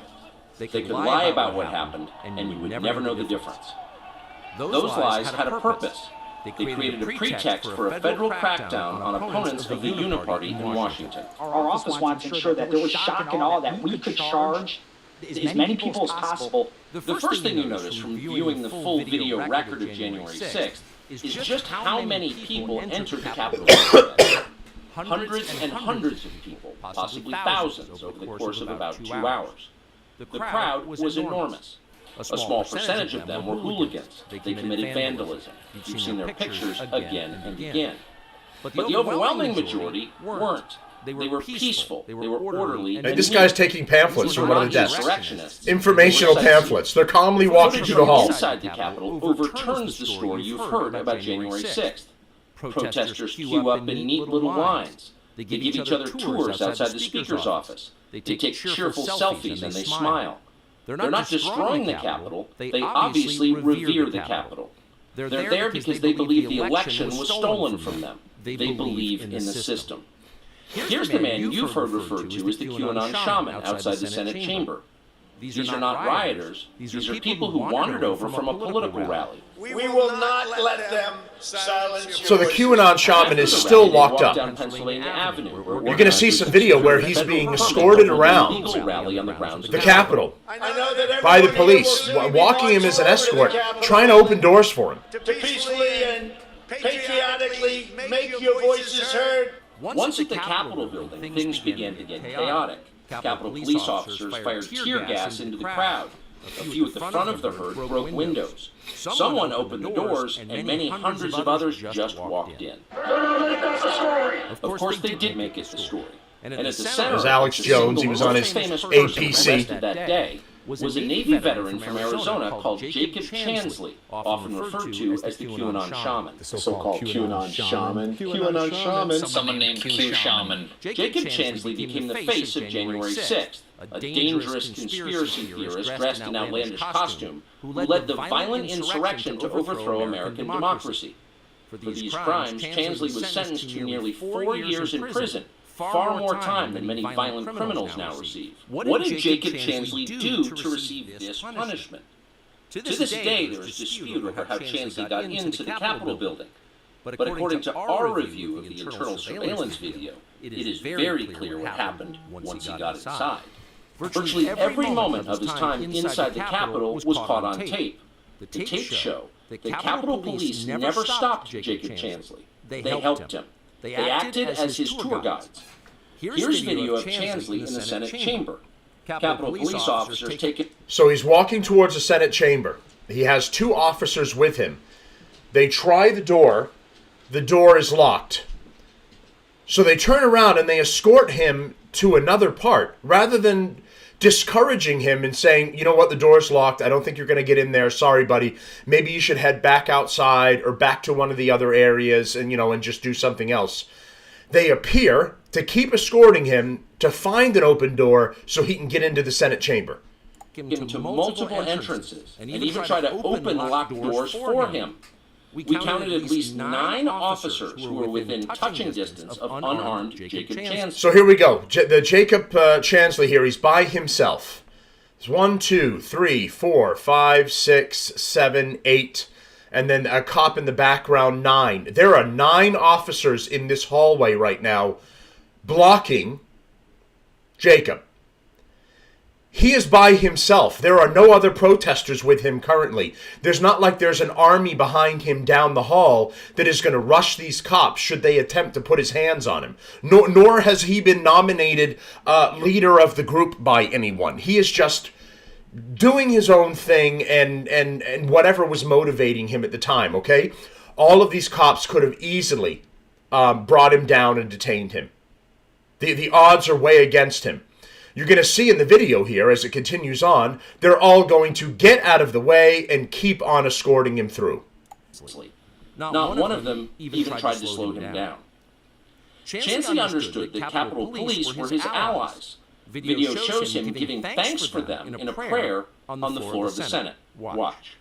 Speaker 10: They could lie about what happened, and you would never know the difference. Those lies had a purpose. They created a pretext for a federal crackdown on opponents of the Uniparty in Washington.
Speaker 11: Our office wanted to ensure that there was shock and awe, that we could charge as many people as possible.
Speaker 10: The first thing you notice from viewing the full video record of January 6th is just how many people entered the Capitol building. Hundreds and hundreds of people, possibly thousands, over the course of about 2 hours. The crowd was enormous. A small percentage of them were hooligans. They committed vandalism. You've seen their pictures again and again. But the overwhelming majority weren't. They were peaceful. They were orderly.
Speaker 1: And this guy's taking pamphlets from one of the desks. Informational pamphlets. They're calmly walking through the hall.
Speaker 10: Inside the Capitol overturns the story you've heard about January 6th. Protesters queue up in neat little lines. They give each other tours outside the Speaker's office. They take cheerful selfies and they smile. They're not destroying the Capitol. They obviously revere the Capitol. They're there because they believe the election was stolen from them. They believe in the system. Here's the man you've heard referred to as the QAnon shaman outside the Senate chamber. These are not rioters. These are people who wandered over from a political rally.
Speaker 12: We will not let them silence your
Speaker 1: So the QAnon shaman is still locked up.
Speaker 10: Down Pennsylvania Avenue.
Speaker 1: You're going to see some video where he's being escorted around the Capitol by the police, walking him as an escort, trying to open doors for him.
Speaker 12: To peacefully and patriotically make your voices heard.
Speaker 10: Once at the Capitol building, things began to get chaotic. Capitol police officers fired tear gas into the crowd. A few at the front of the herd broke windows. Someone opened the doors, and many hundreds of others just walked in. Of course, they did make it the story. And at the center
Speaker 1: was Alex Jones. He was on his APC
Speaker 10: that day. Was a Navy veteran from Arizona called Jacob Chansley, often referred to as the QAnon shaman.
Speaker 13: The so-called QAnon shaman. QAnon shaman.
Speaker 2: Someone named Q Shaman.
Speaker 10: Jacob Chansley became the face of January 6th, a dangerous conspiracy theorist dressed in outlandish costume who led the violent insurrection to overthrow American democracy. For these crimes, Chansley was sentenced to nearly 4 years in prison, far more time than many violent criminals now receive. What did Jacob Chansley do to receive this punishment? To this day, there is dispute over how Chansley got into the Capitol building. But according to our review of the internal surveillance video, it is very clear what happened once he got inside. Virtually every moment of his time inside the Capitol was caught on tape. The tapes show that Capitol Police never stopped Jacob Chansley. They helped him. They acted as his tour guides. Here's video of Chansley in the Senate chamber. Capitol Police officers take it.
Speaker 1: So he's walking towards the Senate chamber. He has 2 officers with him. They try the door. The door is locked. So they turn around and they escort him to another part rather than discouraging him and saying, you know what, the door's locked. I don't think you're going to get in there. Sorry, buddy. Maybe you should head back outside or back to one of the other areas and, and just do something else. They appear to keep escorting him to find an open door so he can get into the Senate chamber.
Speaker 10: Him to multiple entrances and even try to open locked doors for him. We counted at least 9 officers who were within touching distance of unarmed Jacob Chansley.
Speaker 1: So here we go. The Jacob Chansley here, he's by himself. It's 1, 2, 3, 4, 5, 6, 7, 8, and then a cop in the background, 9. There are 9 officers in this hallway right now blocking Jacob. He is by himself. There are no other protesters with him currently. There's not like there's an army behind him down the hall that is going to rush these cops should they attempt to put his hands on him. Nor has he been nominated leader of the group by anyone. He is just doing his own thing and whatever was motivating him at the time, okay? All of these cops could have easily brought him down and detained him. The odds are way against him. You're going to see in the video here, as it continues on, they're all going to get out of the way and keep on escorting him through.
Speaker 10: Not one of them even tried to slow him down. Chansley understood that Capitol Police were his allies. Video shows him giving thanks for them in a prayer on the floor of the Senate. Watch.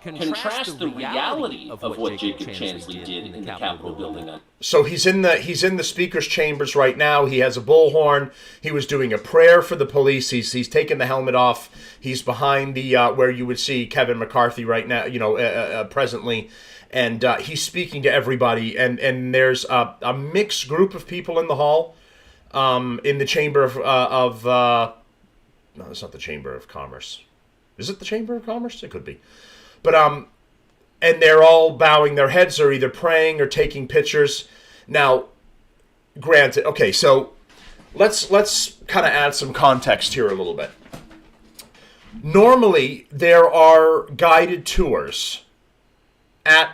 Speaker 10: Contrast the reality of what Jacob Chansley did in the Capitol building.
Speaker 1: So he's in the speaker's chambers right now. He has a bullhorn. He was doing a prayer for the police. He's taken the helmet off. He's behind the where you would see Kevin McCarthy right now, presently, and he's speaking to everybody. And there's a mixed group of people in the hall, in the chamber of no, it's not the Chamber of Commerce. Is it the Chamber of Commerce? It could be. But and they're all bowing their heads or either praying or taking pictures. Now, granted, okay, so let's kind of add some context here a little bit. Normally, there are guided tours at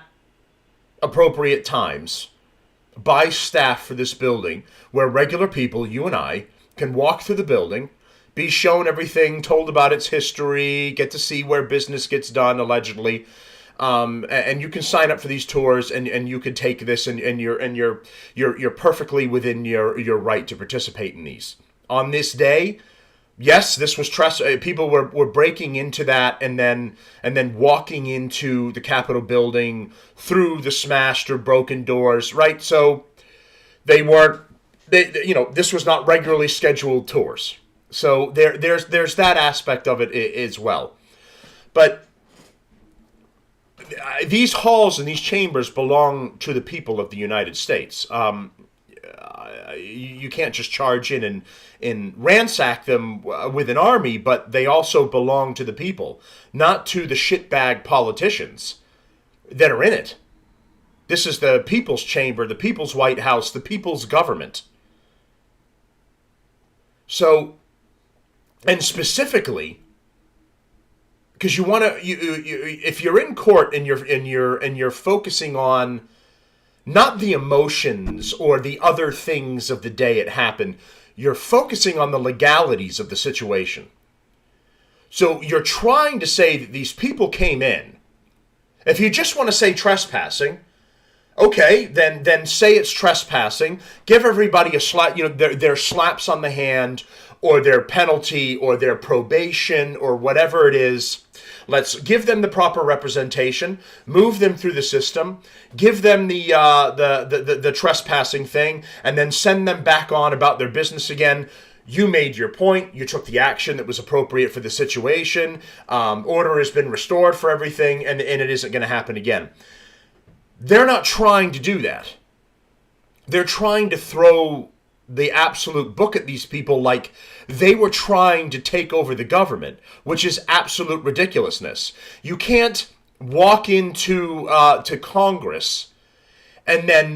Speaker 1: appropriate times by staff for this building where regular people, you and I, can walk through the building, be shown everything, told about its history, get to see where business gets done, allegedly. And you can sign up for these tours and you can take this and you're perfectly within your right to participate in these. On this day, yes, this was people were breaking into that and then walking into the Capitol building through the smashed or broken doors, right? So this was not regularly scheduled tours. So there's that aspect of it as well. But these halls and these chambers belong to the people of the United States. You can't just charge in and ransack them with an army, but they also belong to the people, not to the shitbag politicians that are in it. This is the people's chamber, the people's White House, the people's government. So, and specifically, because you want to, if you're in court and you're focusing on not the emotions or the other things of the day it happened, you're focusing on the legalities of the situation. So you're trying to say that these people came in. If you just want to say trespassing, okay, then say it's trespassing. Give everybody a slap, their slaps on the hand, or their penalty, or their probation, or whatever it is. Let's give them the proper representation, move them through the system, give them the trespassing thing, and then send them back on about their business again. You made your point. You took the action that was appropriate for the situation. Order has been restored for everything, and it isn't going to happen again. They're not trying to do that. They're trying to throw the absolute book at these people like they were trying to take over the government, which is absolute ridiculousness. You can't walk into to Congress and then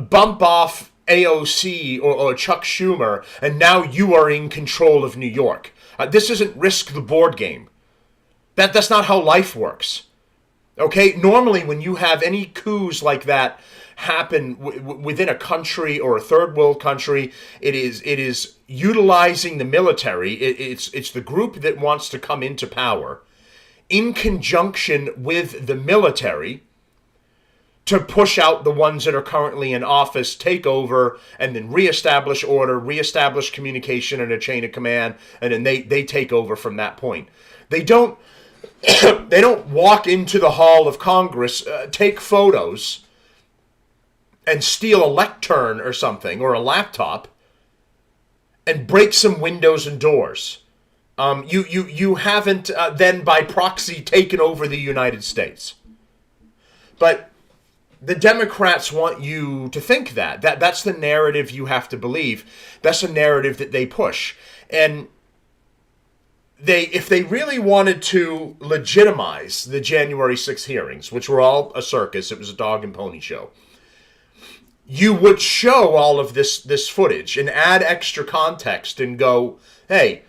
Speaker 1: bump off AOC or Chuck Schumer, and now you are in control of New York. This isn't Risk the board game. That's not how life works. Okay? Normally, when you have any coups like that happen within a country or a third world country, it is utilizing the military. It's the group that wants to come into power in conjunction with the military to push out the ones that are currently in office, take over, and then reestablish order, reestablish communication and a chain of command, and then they take over from that point. They don't they don't walk into the hall of Congress, take photos, and steal a lectern or something, or a laptop, and break some windows and doors. You haven't then by proxy taken over the United States. But the Democrats want you to think that's the narrative you have to believe. That's a narrative that they push. And if they really wanted to legitimize the January 6th hearings, which were all a circus, it was a dog and pony show, you would show all of this footage and add extra context and go, hey,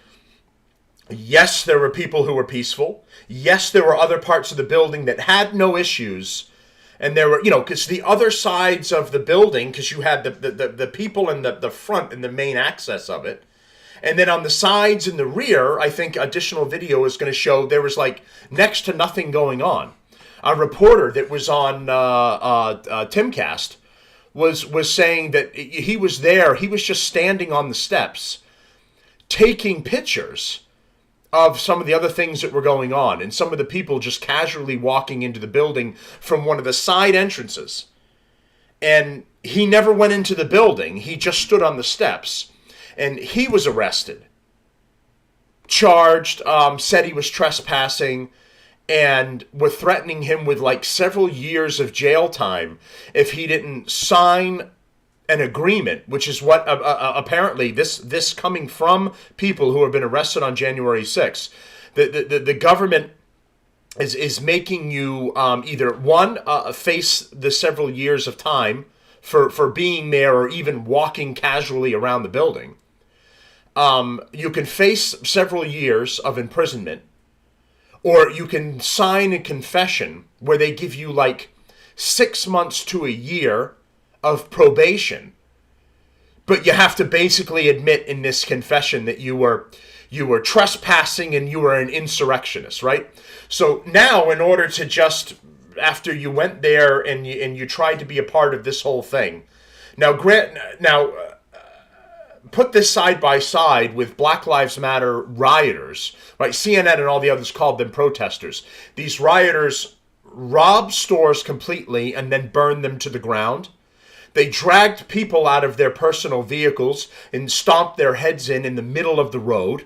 Speaker 1: yes, there were people who were peaceful. Yes, there were other parts of the building that had no issues. And there were, because the other sides of the building, because you had the people in the front and the main access of it. And then on the sides and the rear, I think additional video is going to show there was like next to nothing going on. A reporter that was on Timcast was saying that he was there. He was just standing on the steps taking pictures of some of the other things that were going on, and some of the people just casually walking into the building from one of the side entrances. And he never went into the building. He just stood on the steps, and he was arrested, charged, said he was trespassing, and were threatening him with like several years of jail time if he didn't sign an agreement, which is what apparently this coming from people who have been arrested on January 6th. The government is making you either one face the several years of time for being there or even walking casually around the building. You can face several years of imprisonment, or you can sign a confession where they give you like 6 months to a year of probation, but you have to basically admit in this confession that you were trespassing and you were an insurrectionist, right? So now, in order to just, after you went there and you tried to be a part of this whole thing, put this side by side with Black Lives Matter rioters, right? CNN and all the others called them protesters. These rioters robbed stores completely and then burned them to the ground. They dragged people out of their personal vehicles and stomped their heads in the middle of the road.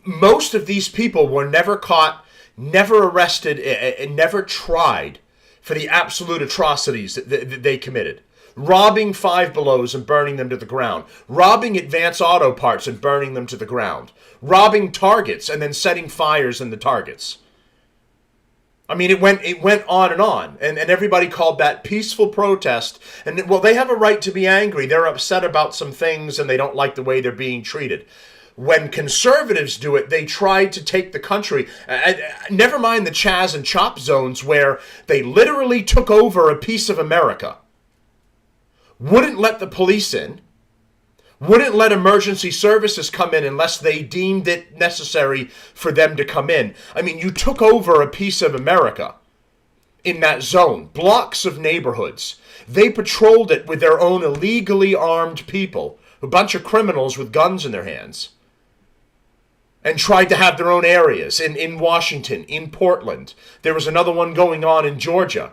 Speaker 1: Most of these people were never caught, never arrested, and never tried for the absolute atrocities that they committed. Robbing Five Belows and burning them to the ground. Robbing Advance Auto Parts and burning them to the ground. Robbing Targets and then setting fires in the Targets. I mean, it went on, and everybody called that peaceful protest. And, well, they have a right to be angry. They're upset about some things, and they don't like the way they're being treated. When conservatives do it, they try to take the country. Never mind the Chaz and Chop zones where they literally took over a piece of America. Wouldn't let the police in. Wouldn't let emergency services come in unless they deemed it necessary for them to come in. I mean, you took over a piece of America in that zone, blocks of neighborhoods. They patrolled it with their own illegally armed people, a bunch of criminals with guns in their hands, and tried to have their own areas in Washington, in Portland. There was another one going on in Georgia.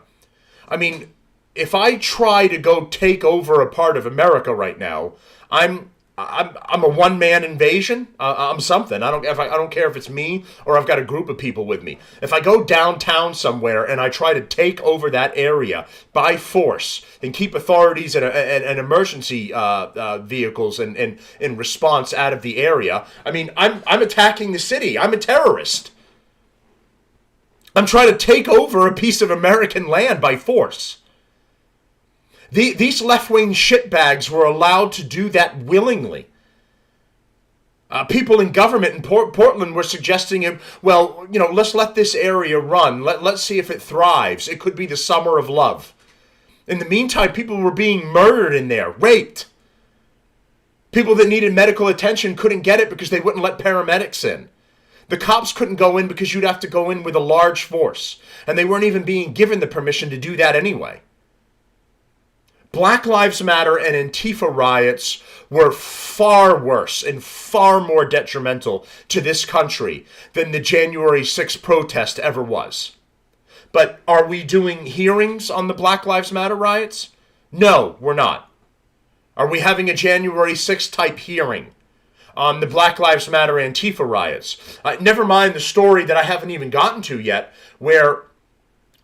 Speaker 1: I mean, if I try to go take over a part of America right now, I'm I'm a one-man invasion. I'm something. I don't care if it's me or I've got a group of people with me. If I go downtown somewhere and I try to take over that area by force and keep authorities and emergency vehicles and in response out of the area, I mean, I'm attacking the city. I'm a terrorist. I'm trying to take over a piece of American land by force. These left-wing shitbags were allowed to do that willingly. People in government in Portland were suggesting, well, let's let this area run. Let's see if it thrives. It could be the summer of love. In the meantime, people were being murdered in there, raped. People that needed medical attention couldn't get it because they wouldn't let paramedics in. The cops couldn't go in because you'd have to go in with a large force. And they weren't even being given the permission to do that anyway. Black Lives Matter and Antifa riots were far worse and far more detrimental to this country than the January 6th protest ever was. But are we doing hearings on the Black Lives Matter riots? No, we're not. Are we having a January 6th type hearing on the Black Lives Matter Antifa riots? Never mind the story that I haven't even gotten to yet, where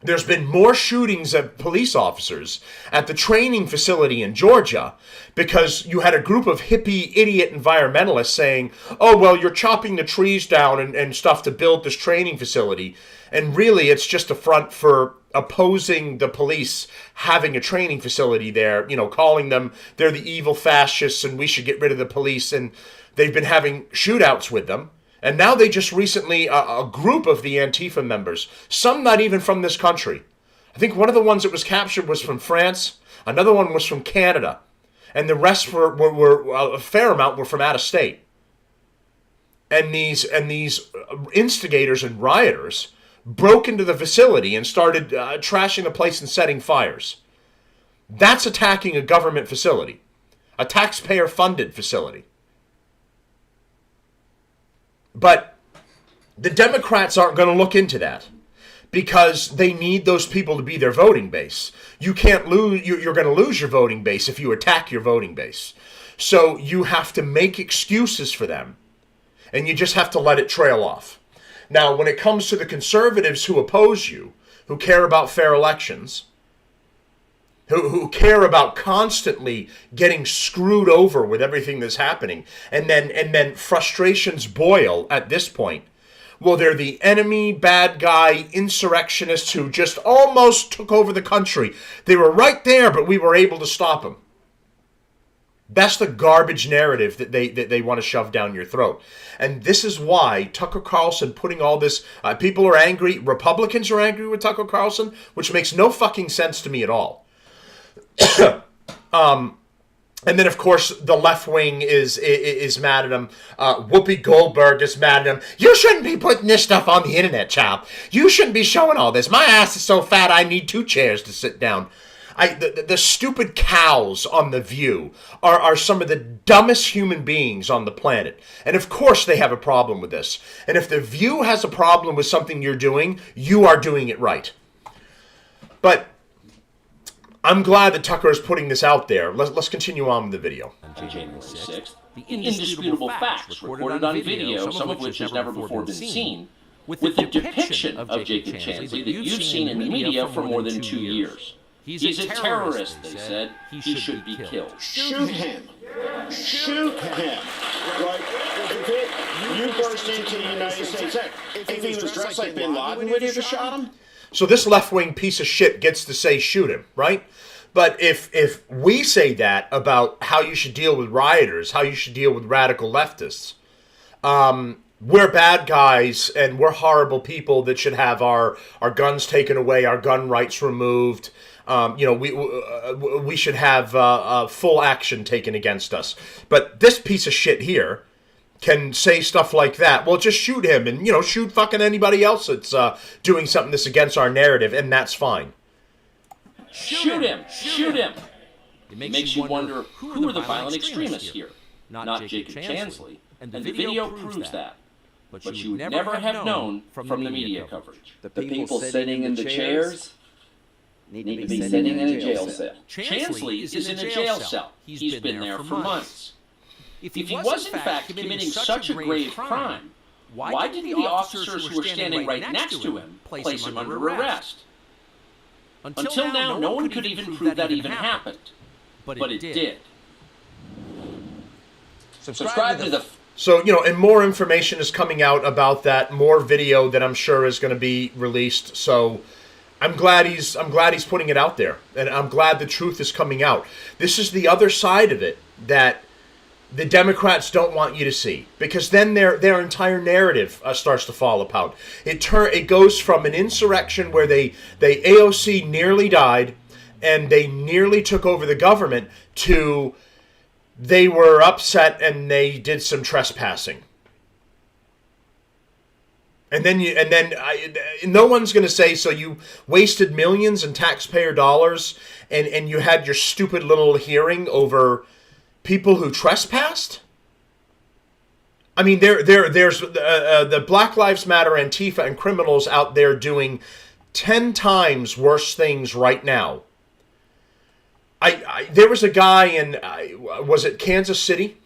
Speaker 1: there's been more shootings of police officers at the training facility in Georgia because you had a group of hippie idiot environmentalists saying, oh, well, you're chopping the trees down and stuff to build this training facility. And really, it's just a front for opposing the police having a training facility there, calling them they're the evil fascists and we should get rid of the police. And they've been having shootouts with them. And now they just recently, a group of the Antifa members, some not even from this country. I think one of the ones that was captured was from France. Another one was from Canada. And the rest were a fair amount were from out of state. And these instigators and rioters broke into the facility and started trashing the place and setting fires. That's attacking a government facility, a taxpayer-funded facility. But the Democrats aren't going to look into that because they need those people to be their voting base. You can't lose. You're going to lose your voting base if you attack your voting base. So you have to make excuses for them, and you just have to let it trail off. Now, when it comes to the conservatives who oppose you, who care about fair elections, who care about constantly getting screwed over with everything that's happening, and then frustrations boil at this point. Well, they're the enemy, bad guy, insurrectionists who just almost took over the country. They were right there, but we were able to stop them. That's the garbage narrative that they want to shove down your throat. And this is why Tucker Carlson putting all this... people are angry. Republicans are angry with Tucker Carlson, which makes no fucking sense to me at all. And then, of course, the left wing is mad at him. Whoopi Goldberg is mad at him. You shouldn't be putting this stuff on the internet, child. You shouldn't be showing all this. My ass is so fat I need 2 chairs to sit down. The stupid cows on The View are some of the dumbest human beings on the planet. And of course they have a problem with this. And if The View has a problem with something you're doing, you are doing it right. But I'm glad that Tucker is putting this out there. Let's continue on with the video.
Speaker 10: On January 6th, the indisputable facts recorded on video, some of which has never before been seen, with the depiction of Jacob Chansley that you've seen in the media for more than 2 years. He's a terrorist, they said. He should be killed.
Speaker 12: Shoot him. Shoot him. Like, you burst into the United States. If he was dressed like Bin Laden, would you have shot him?
Speaker 1: So this left-wing piece of shit gets to say shoot him, right? But if we say that about how you should deal with rioters, how you should deal with radical leftists, we're bad guys and we're horrible people that should have our guns taken away, our gun rights removed. We should have full action taken against us. But this piece of shit here can say stuff like that. Well, just shoot him and, shoot fucking anybody else that's doing something that's against our narrative, and that's fine.
Speaker 10: Shoot him! Shoot him! It makes you wonder who are the violent extremists here? Not Jacob Chansley. And the video proves that. But you would never have known from the media coverage.
Speaker 11: The people sitting in the chairs need to be sitting in a jail cell.
Speaker 10: Chansley is in a jail cell. He's been there for months. If he was in fact committing such a grave crime, why didn't the officers who were standing right next to him place him under arrest? Until now, no one could even prove that even happened. But it did. Subscribe to the...
Speaker 1: So, and more information is coming out about that, more video that I'm sure is going to be released. So I'm glad he's putting it out there, and I'm glad the truth is coming out. This is the other side of it that the Democrats don't want you to see, because then their entire narrative starts to fall apart. It goes from an insurrection where they AOC nearly died and they nearly took over the government to they were upset and they did some trespassing. And then no one's going to say, so you wasted millions in taxpayer dollars and you had your stupid little hearing over people who trespassed? I mean, there's the Black Lives Matter, Antifa, and criminals out there doing 10 times worse things right now. There was a guy in, was it Kansas City?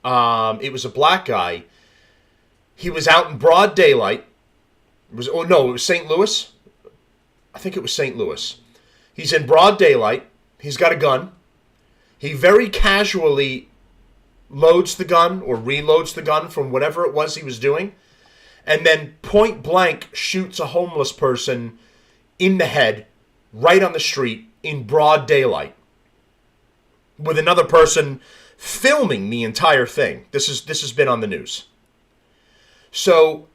Speaker 1: It was a black guy. He was out in broad daylight. It was St. Louis. I think it was St. Louis. He's in broad daylight. He's got a gun. He very casually loads the gun or reloads the gun from whatever it was he was doing, and then point blank shoots a homeless person in the head right on the street in broad daylight, with another person filming the entire thing. This has been on the news. So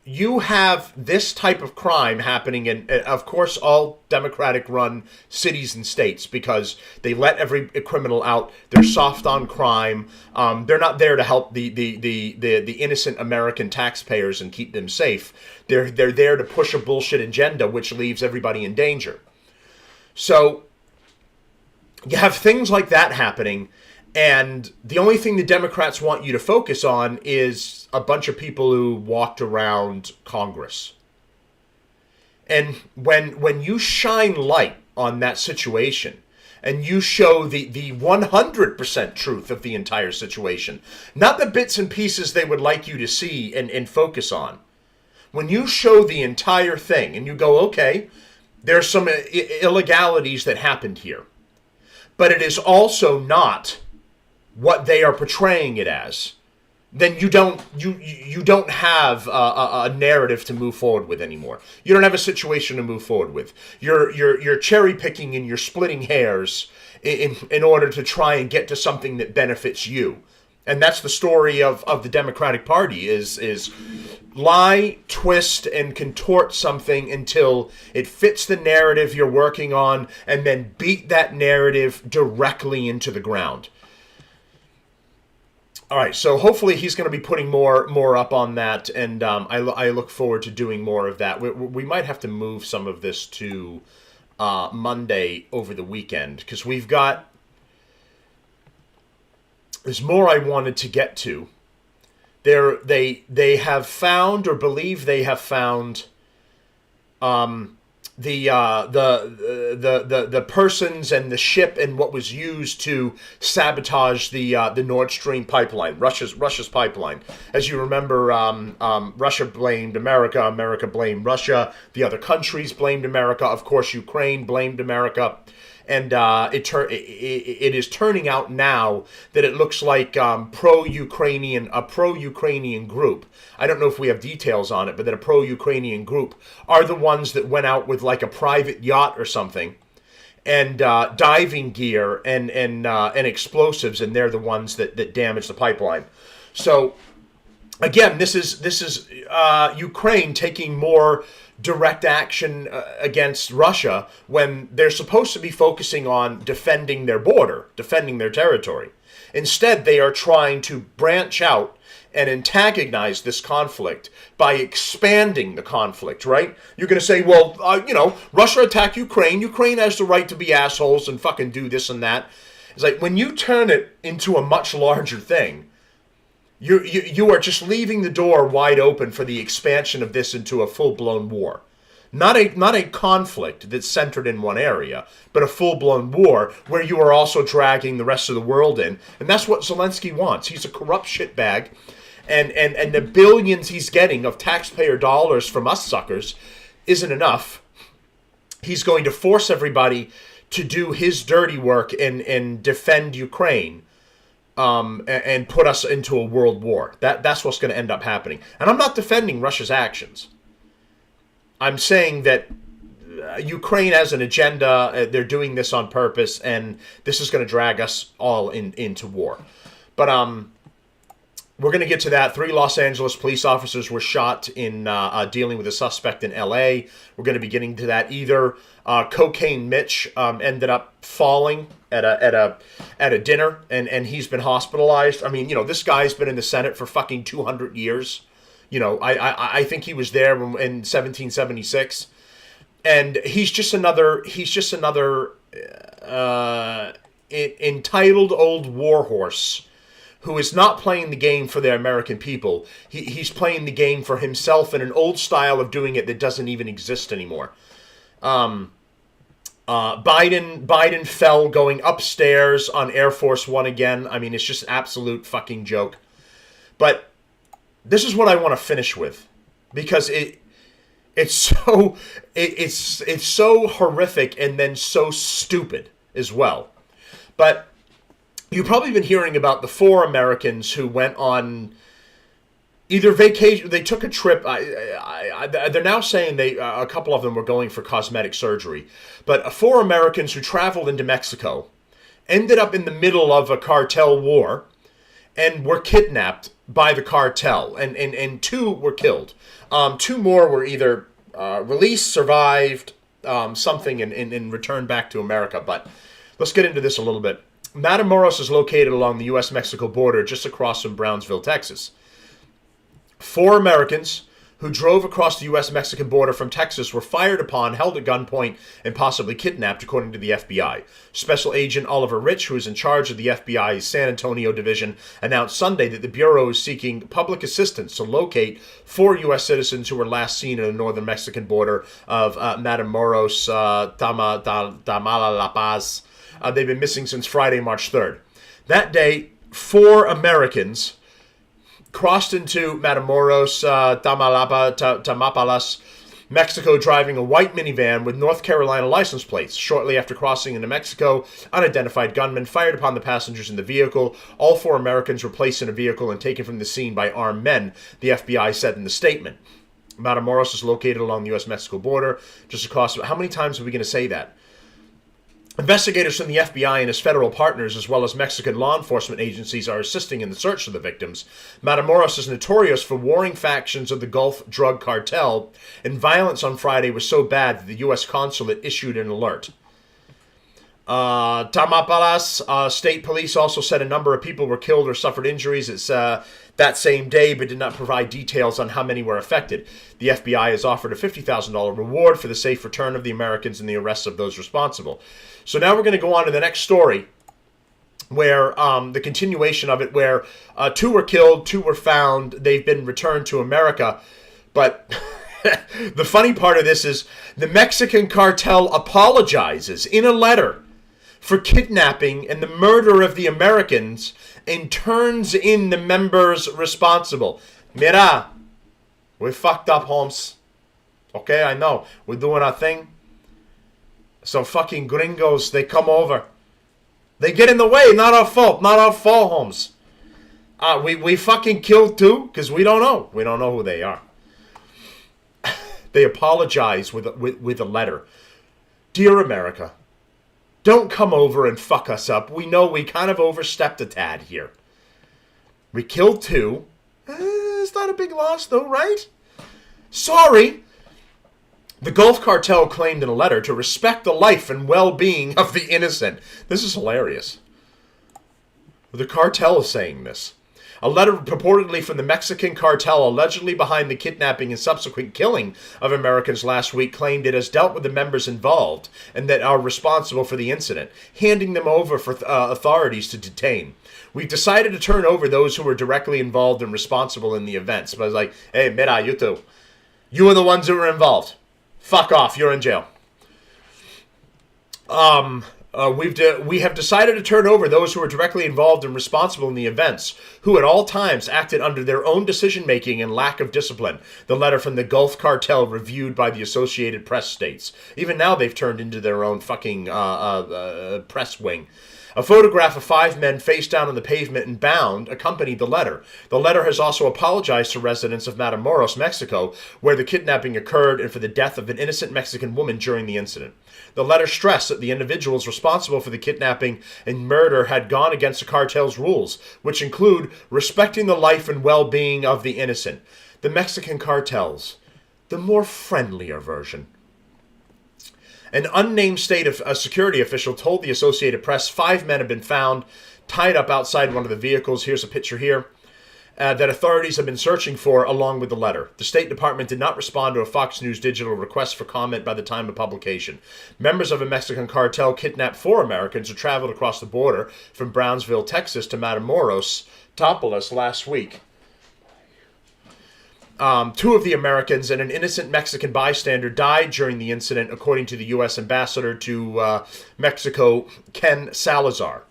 Speaker 1: you have this type of crime happening in, of course, all Democratic-run cities and states, because they let every criminal out. They're soft on crime. They're not there to help the innocent American taxpayers and keep them safe. They're there to push a bullshit agenda, which leaves everybody in danger. So you have things like that happening, and the only thing the Democrats want you to focus on is a bunch of people who walked around Congress. And when you shine light on that situation, and you show the 100% truth of the entire situation, not the bits and pieces they would like you to see and focus on, when you show the entire thing, and you go, okay, there's some illegalities that happened here, but it is also not what they are portraying it as, then you don't have a narrative to move forward with anymore. You don't have a situation to move forward with. You're cherry picking and you're splitting hairs in order to try and get to something that benefits you. And that's the story of the Democratic Party is lie, twist, and contort something until it fits the narrative you're working on, and then beat that narrative directly into the ground. All right, so hopefully he's going to be putting more up on that, and I look forward to doing more of that. We might have to move some of this to Monday over the weekend, because there's more I wanted to get to. They have found, or believe they have found, the persons and the ship and what was used to sabotage the Nord Stream pipeline, Russia's pipeline. As you remember, Russia blamed America, America blamed Russia, the other countries blamed America, of course Ukraine blamed America. And it is turning out now that it looks like a pro-Ukrainian group. I don't know if we have details on it, but that a pro-Ukrainian group are the ones that went out with like a private yacht or something, and diving gear and explosives, and they're the ones that damaged the pipeline. So again, this is Ukraine taking more direct action against Russia when they're supposed to be focusing on defending their border, defending their territory. Instead, they are trying to branch out and antagonize this conflict by expanding the conflict, right? You're going to say, well, Russia attacked Ukraine. Ukraine has the right to be assholes and fucking do this and that. It's like, when you turn it into a much larger thing, you are just leaving the door wide open for the expansion of this into a full-blown war. Not a conflict that's centered in one area, but a full-blown war where you are also dragging the rest of the world in. And that's what Zelensky wants. He's a corrupt shitbag. And the billions he's getting of taxpayer dollars from us suckers isn't enough. He's going to force everybody to do his dirty work and defend Ukraine and put us into a world war. That's what's going to end up happening. And I'm not defending Russia's actions. I'm saying that Ukraine has an agenda. They're doing this on purpose, and this is going to drag us all into war. But we're going to get to that. 3 Los Angeles police officers were shot in dealing with a suspect in L.A. We're going to be getting to that. Either Cocaine Mitch ended up falling at a dinner, and he's been hospitalized. I mean, this guy's been in the Senate for fucking 200 years. I think he was there in 1776, and he's just another entitled old warhorse who is not playing the game for the American people. He's playing the game for himself in an old style of doing it that doesn't even exist anymore. Biden fell going upstairs on Air Force One again. I mean, it's just an absolute fucking joke. But this is what I want to finish with, because it's so horrific and then so stupid as well. But you've probably been hearing about the 4 Americans who went on either vacation. They took a trip. They're now saying a couple of them were going for cosmetic surgery. But 4 Americans who traveled into Mexico ended up in the middle of a cartel war and were kidnapped by the cartel. And 2 were killed. 2 more were either released, survived, something, and returned back to America. But let's get into this a little bit. Matamoros is located along the U.S.-Mexico border just across from Brownsville, Texas. 4 Americans who drove across the U.S.-Mexican border from Texas were fired upon, held at gunpoint, and possibly kidnapped, according to the FBI. Special Agent Oliver Rich, who is in charge of the FBI's San Antonio division, announced Sunday that the Bureau is seeking public assistance to locate 4 U.S. citizens who were last seen at the northern Mexican border of Matamoros, Tamaulipas. They've been missing since Friday, March 3rd. That day, 4 Americans crossed into Matamoros, Tamaulipas, Mexico, driving a white minivan with North Carolina license plates. Shortly after crossing into Mexico, unidentified gunmen fired upon the passengers in the vehicle. All 4 Americans were placed in a vehicle and taken from the scene by armed men, the FBI said in the statement. Matamoros is located along the U.S.-Mexico border, just across. How many times are we going to say that? Investigators from the FBI and its federal partners, as well as Mexican law enforcement agencies, are assisting in the search for the victims. Matamoros is notorious for warring factions of the Gulf drug cartel, and violence on Friday was so bad that the U.S. consulate issued an alert. Tamaulipas state police also said a number of people were killed or suffered injuries. It's that same day, but did not provide details on how many were affected. The FBI has offered a $50,000 reward for the safe return of the Americans and the arrests of those responsible. So now we're going to go on to the next story, where the continuation of it, where 2 were killed, 2 were found, they've been returned to America. But the funny part of this is the Mexican cartel apologizes in a letter for kidnapping and the murder of the Americans and turns in the members responsible. Mira, we fucked up, Holmes. Okay, I know. We're doing our thing. Some fucking gringos, they come over. They get in the way. Not our fault. Not our fault, Holmes. We fucking killed 2 because we don't know. We don't know who they are. They apologize with a letter. Dear America, don't come over and fuck us up. We know we kind of overstepped a tad here. We killed 2. It's not a big loss though, right? Sorry. The Gulf Cartel claimed in a letter to respect the life and well-being of the innocent. This is hilarious. The cartel is saying this. A letter purportedly from the Mexican cartel allegedly behind the kidnapping and subsequent killing of Americans last week claimed it has dealt with the members involved and that are responsible for the incident, handing them over for authorities to detain. We've decided to turn over those who were directly involved and responsible in the events. But I was like, hey, mira, you two. You are the ones who were involved. Fuck off. You're in jail. We have decided to turn over those who are directly involved and responsible in the events, who at all times acted under their own decision-making and lack of discipline, the letter from the Gulf Cartel reviewed by the Associated Press states. Even now they've turned into their own fucking press wing. A photograph of 5 men face down on the pavement and bound accompanied the letter. The letter has also apologized to residents of Matamoros, Mexico, where the kidnapping occurred, and for the death of an innocent Mexican woman during the incident. The letter stressed that the individuals responsible for the kidnapping and murder had gone against the cartel's rules, which include respecting the life and well-being of the innocent. The Mexican cartels, the more friendlier version. An unnamed state of a security official told the Associated Press 5 men have been found tied up outside one of the vehicles. Here's a picture here. That authorities have been searching for along with the letter. The State Department did not respond to a Fox News Digital request for comment by the time of publication. Members of a Mexican cartel kidnapped 4 Americans who traveled across the border from Brownsville, Texas to Matamoros, Topolis last week. 2 of the Americans and an innocent Mexican bystander died during the incident, according to the U.S. Ambassador to Mexico, Ken Salazar.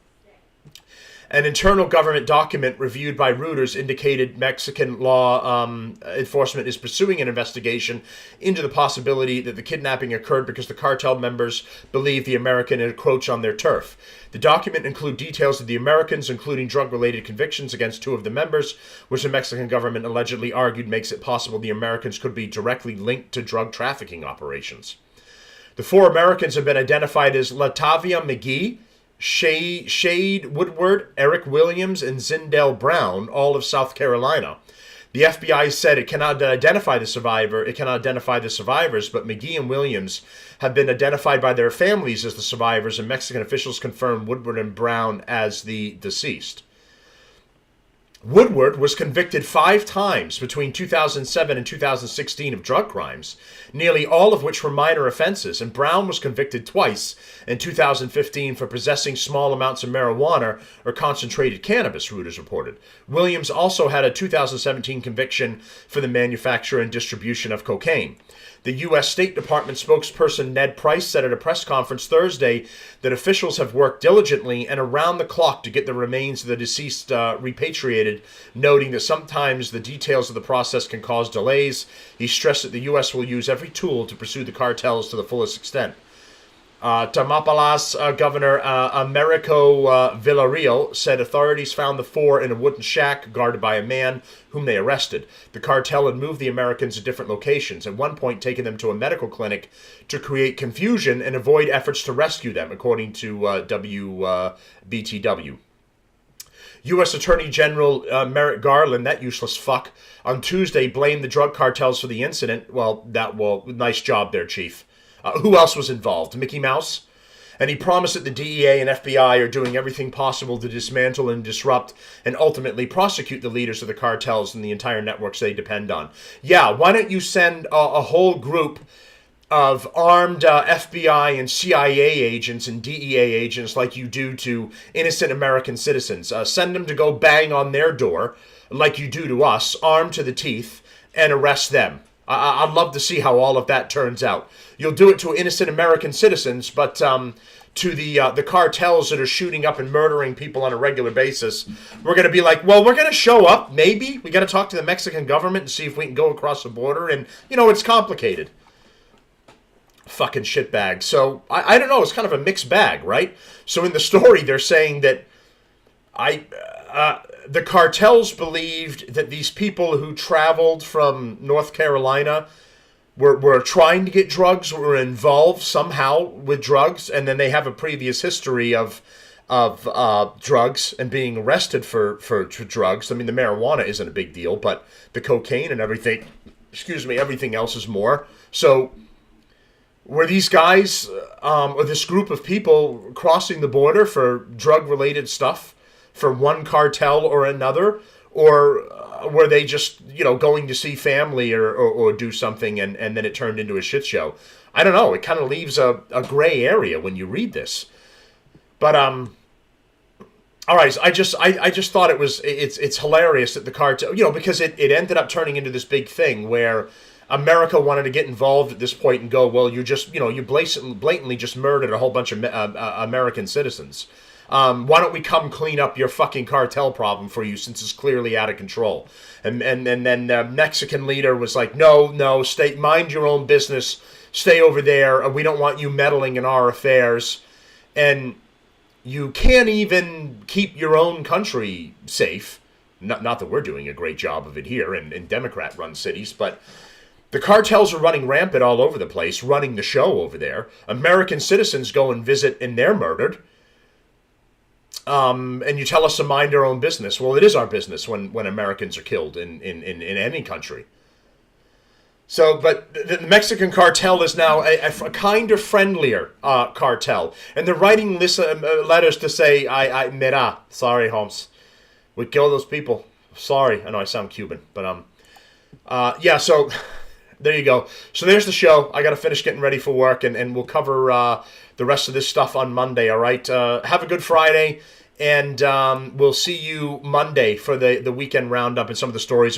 Speaker 1: An internal government document reviewed by Reuters indicated Mexican law enforcement is pursuing an investigation into the possibility that the kidnapping occurred because the cartel members believe the American encroached on their turf. The document includes details of the Americans, including drug-related convictions against 2 of the members, which the Mexican government allegedly argued makes it possible the Americans could be directly linked to drug trafficking operations. The 4 Americans have been identified as Latavia McGee, Shade Woodward, Eric Williams, and Zindell Brown, all of South Carolina. The FBI said it cannot identify the survivors, but McGee and Williams have been identified by their families as the survivors, and Mexican officials confirmed Woodward and Brown as the deceased. Woodward was convicted 5 times between 2007 and 2016 of drug crimes, nearly all of which were minor offenses, and Brown was convicted twice in 2015 for possessing small amounts of marijuana or concentrated cannabis, Reuters reported. Williams also had a 2017 conviction for the manufacture and distribution of cocaine. The U.S. State Department spokesperson Ned Price said at a press conference Thursday that officials have worked diligently and around the clock to get the remains of the deceased repatriated, noting that sometimes the details of the process can cause delays. He stressed that the U.S. will use every tool to pursue the cartels to the fullest extent. Tamaulipas Governor Americo Villarreal said authorities found the 4 in a wooden shack guarded by a man whom they arrested. The cartel had moved the Americans to different locations, at one point taking them to a medical clinic to create confusion and avoid efforts to rescue them, according to WBTW. U.S. Attorney General Merrick Garland, that useless fuck, on Tuesday blamed the drug cartels for the incident. Nice job there, Chief. Who else was involved? Mickey Mouse? And he promised that the DEA and FBI are doing everything possible to dismantle and disrupt and ultimately prosecute the leaders of the cartels and the entire networks they depend on. Yeah, why don't you send a whole group of armed FBI and CIA agents and DEA agents like you do to innocent American citizens. Send them to go bang on their door like you do to us, armed to the teeth, and arrest them. I'd love to see how all of that turns out. You'll do it to innocent American citizens, but to the cartels that are shooting up and murdering people on a regular basis, we're going to be like, well, we're going to show up, maybe. We got to talk to the Mexican government and see if we can go across the border. And, it's complicated. Fucking shitbag. So, I don't know. It's kind of a mixed bag, right? So in the story, they're saying that the cartels believed that these people who traveled from North Carolina were trying to get drugs, were involved somehow with drugs, and then they have a previous history of drugs and being arrested for drugs. I mean, the marijuana isn't a big deal, but the cocaine and everything, everything else is more. So were these guys, or this group of people crossing the border for drug-related stuff for one cartel or another, or were they just, going to see family or do something and then it turned into a shit show? I don't know. It kind of leaves a gray area when you read this. But, all right, I just thought it's hilarious that the cartel, because it ended up turning into this big thing where America wanted to get involved at this point and go, well, you blatantly just murdered a whole bunch of American citizens. Why don't we come clean up your fucking cartel problem for you since it's clearly out of control? And then the Mexican leader was like, no, mind your own business, stay over there. We don't want you meddling in our affairs. And you can't even keep your own country safe. Not that we're doing a great job of it here in Democrat-run cities, but the cartels are running rampant all over the place, running the show over there. American citizens go and visit and they're murdered. And you tell us to mind our own business. Well, it is our business when Americans are killed in any country. So, but the Mexican cartel is now a kinder, friendlier cartel. And they're writing letters to say, mira, sorry, Holmes. We killed those people. Sorry. I know I sound Cuban, but, yeah, so there you go. So there's the show. I got to finish getting ready for work, and we'll cover the rest of this stuff on Monday, all right? Have a good Friday, and we'll see you Monday for the weekend roundup and some of the stories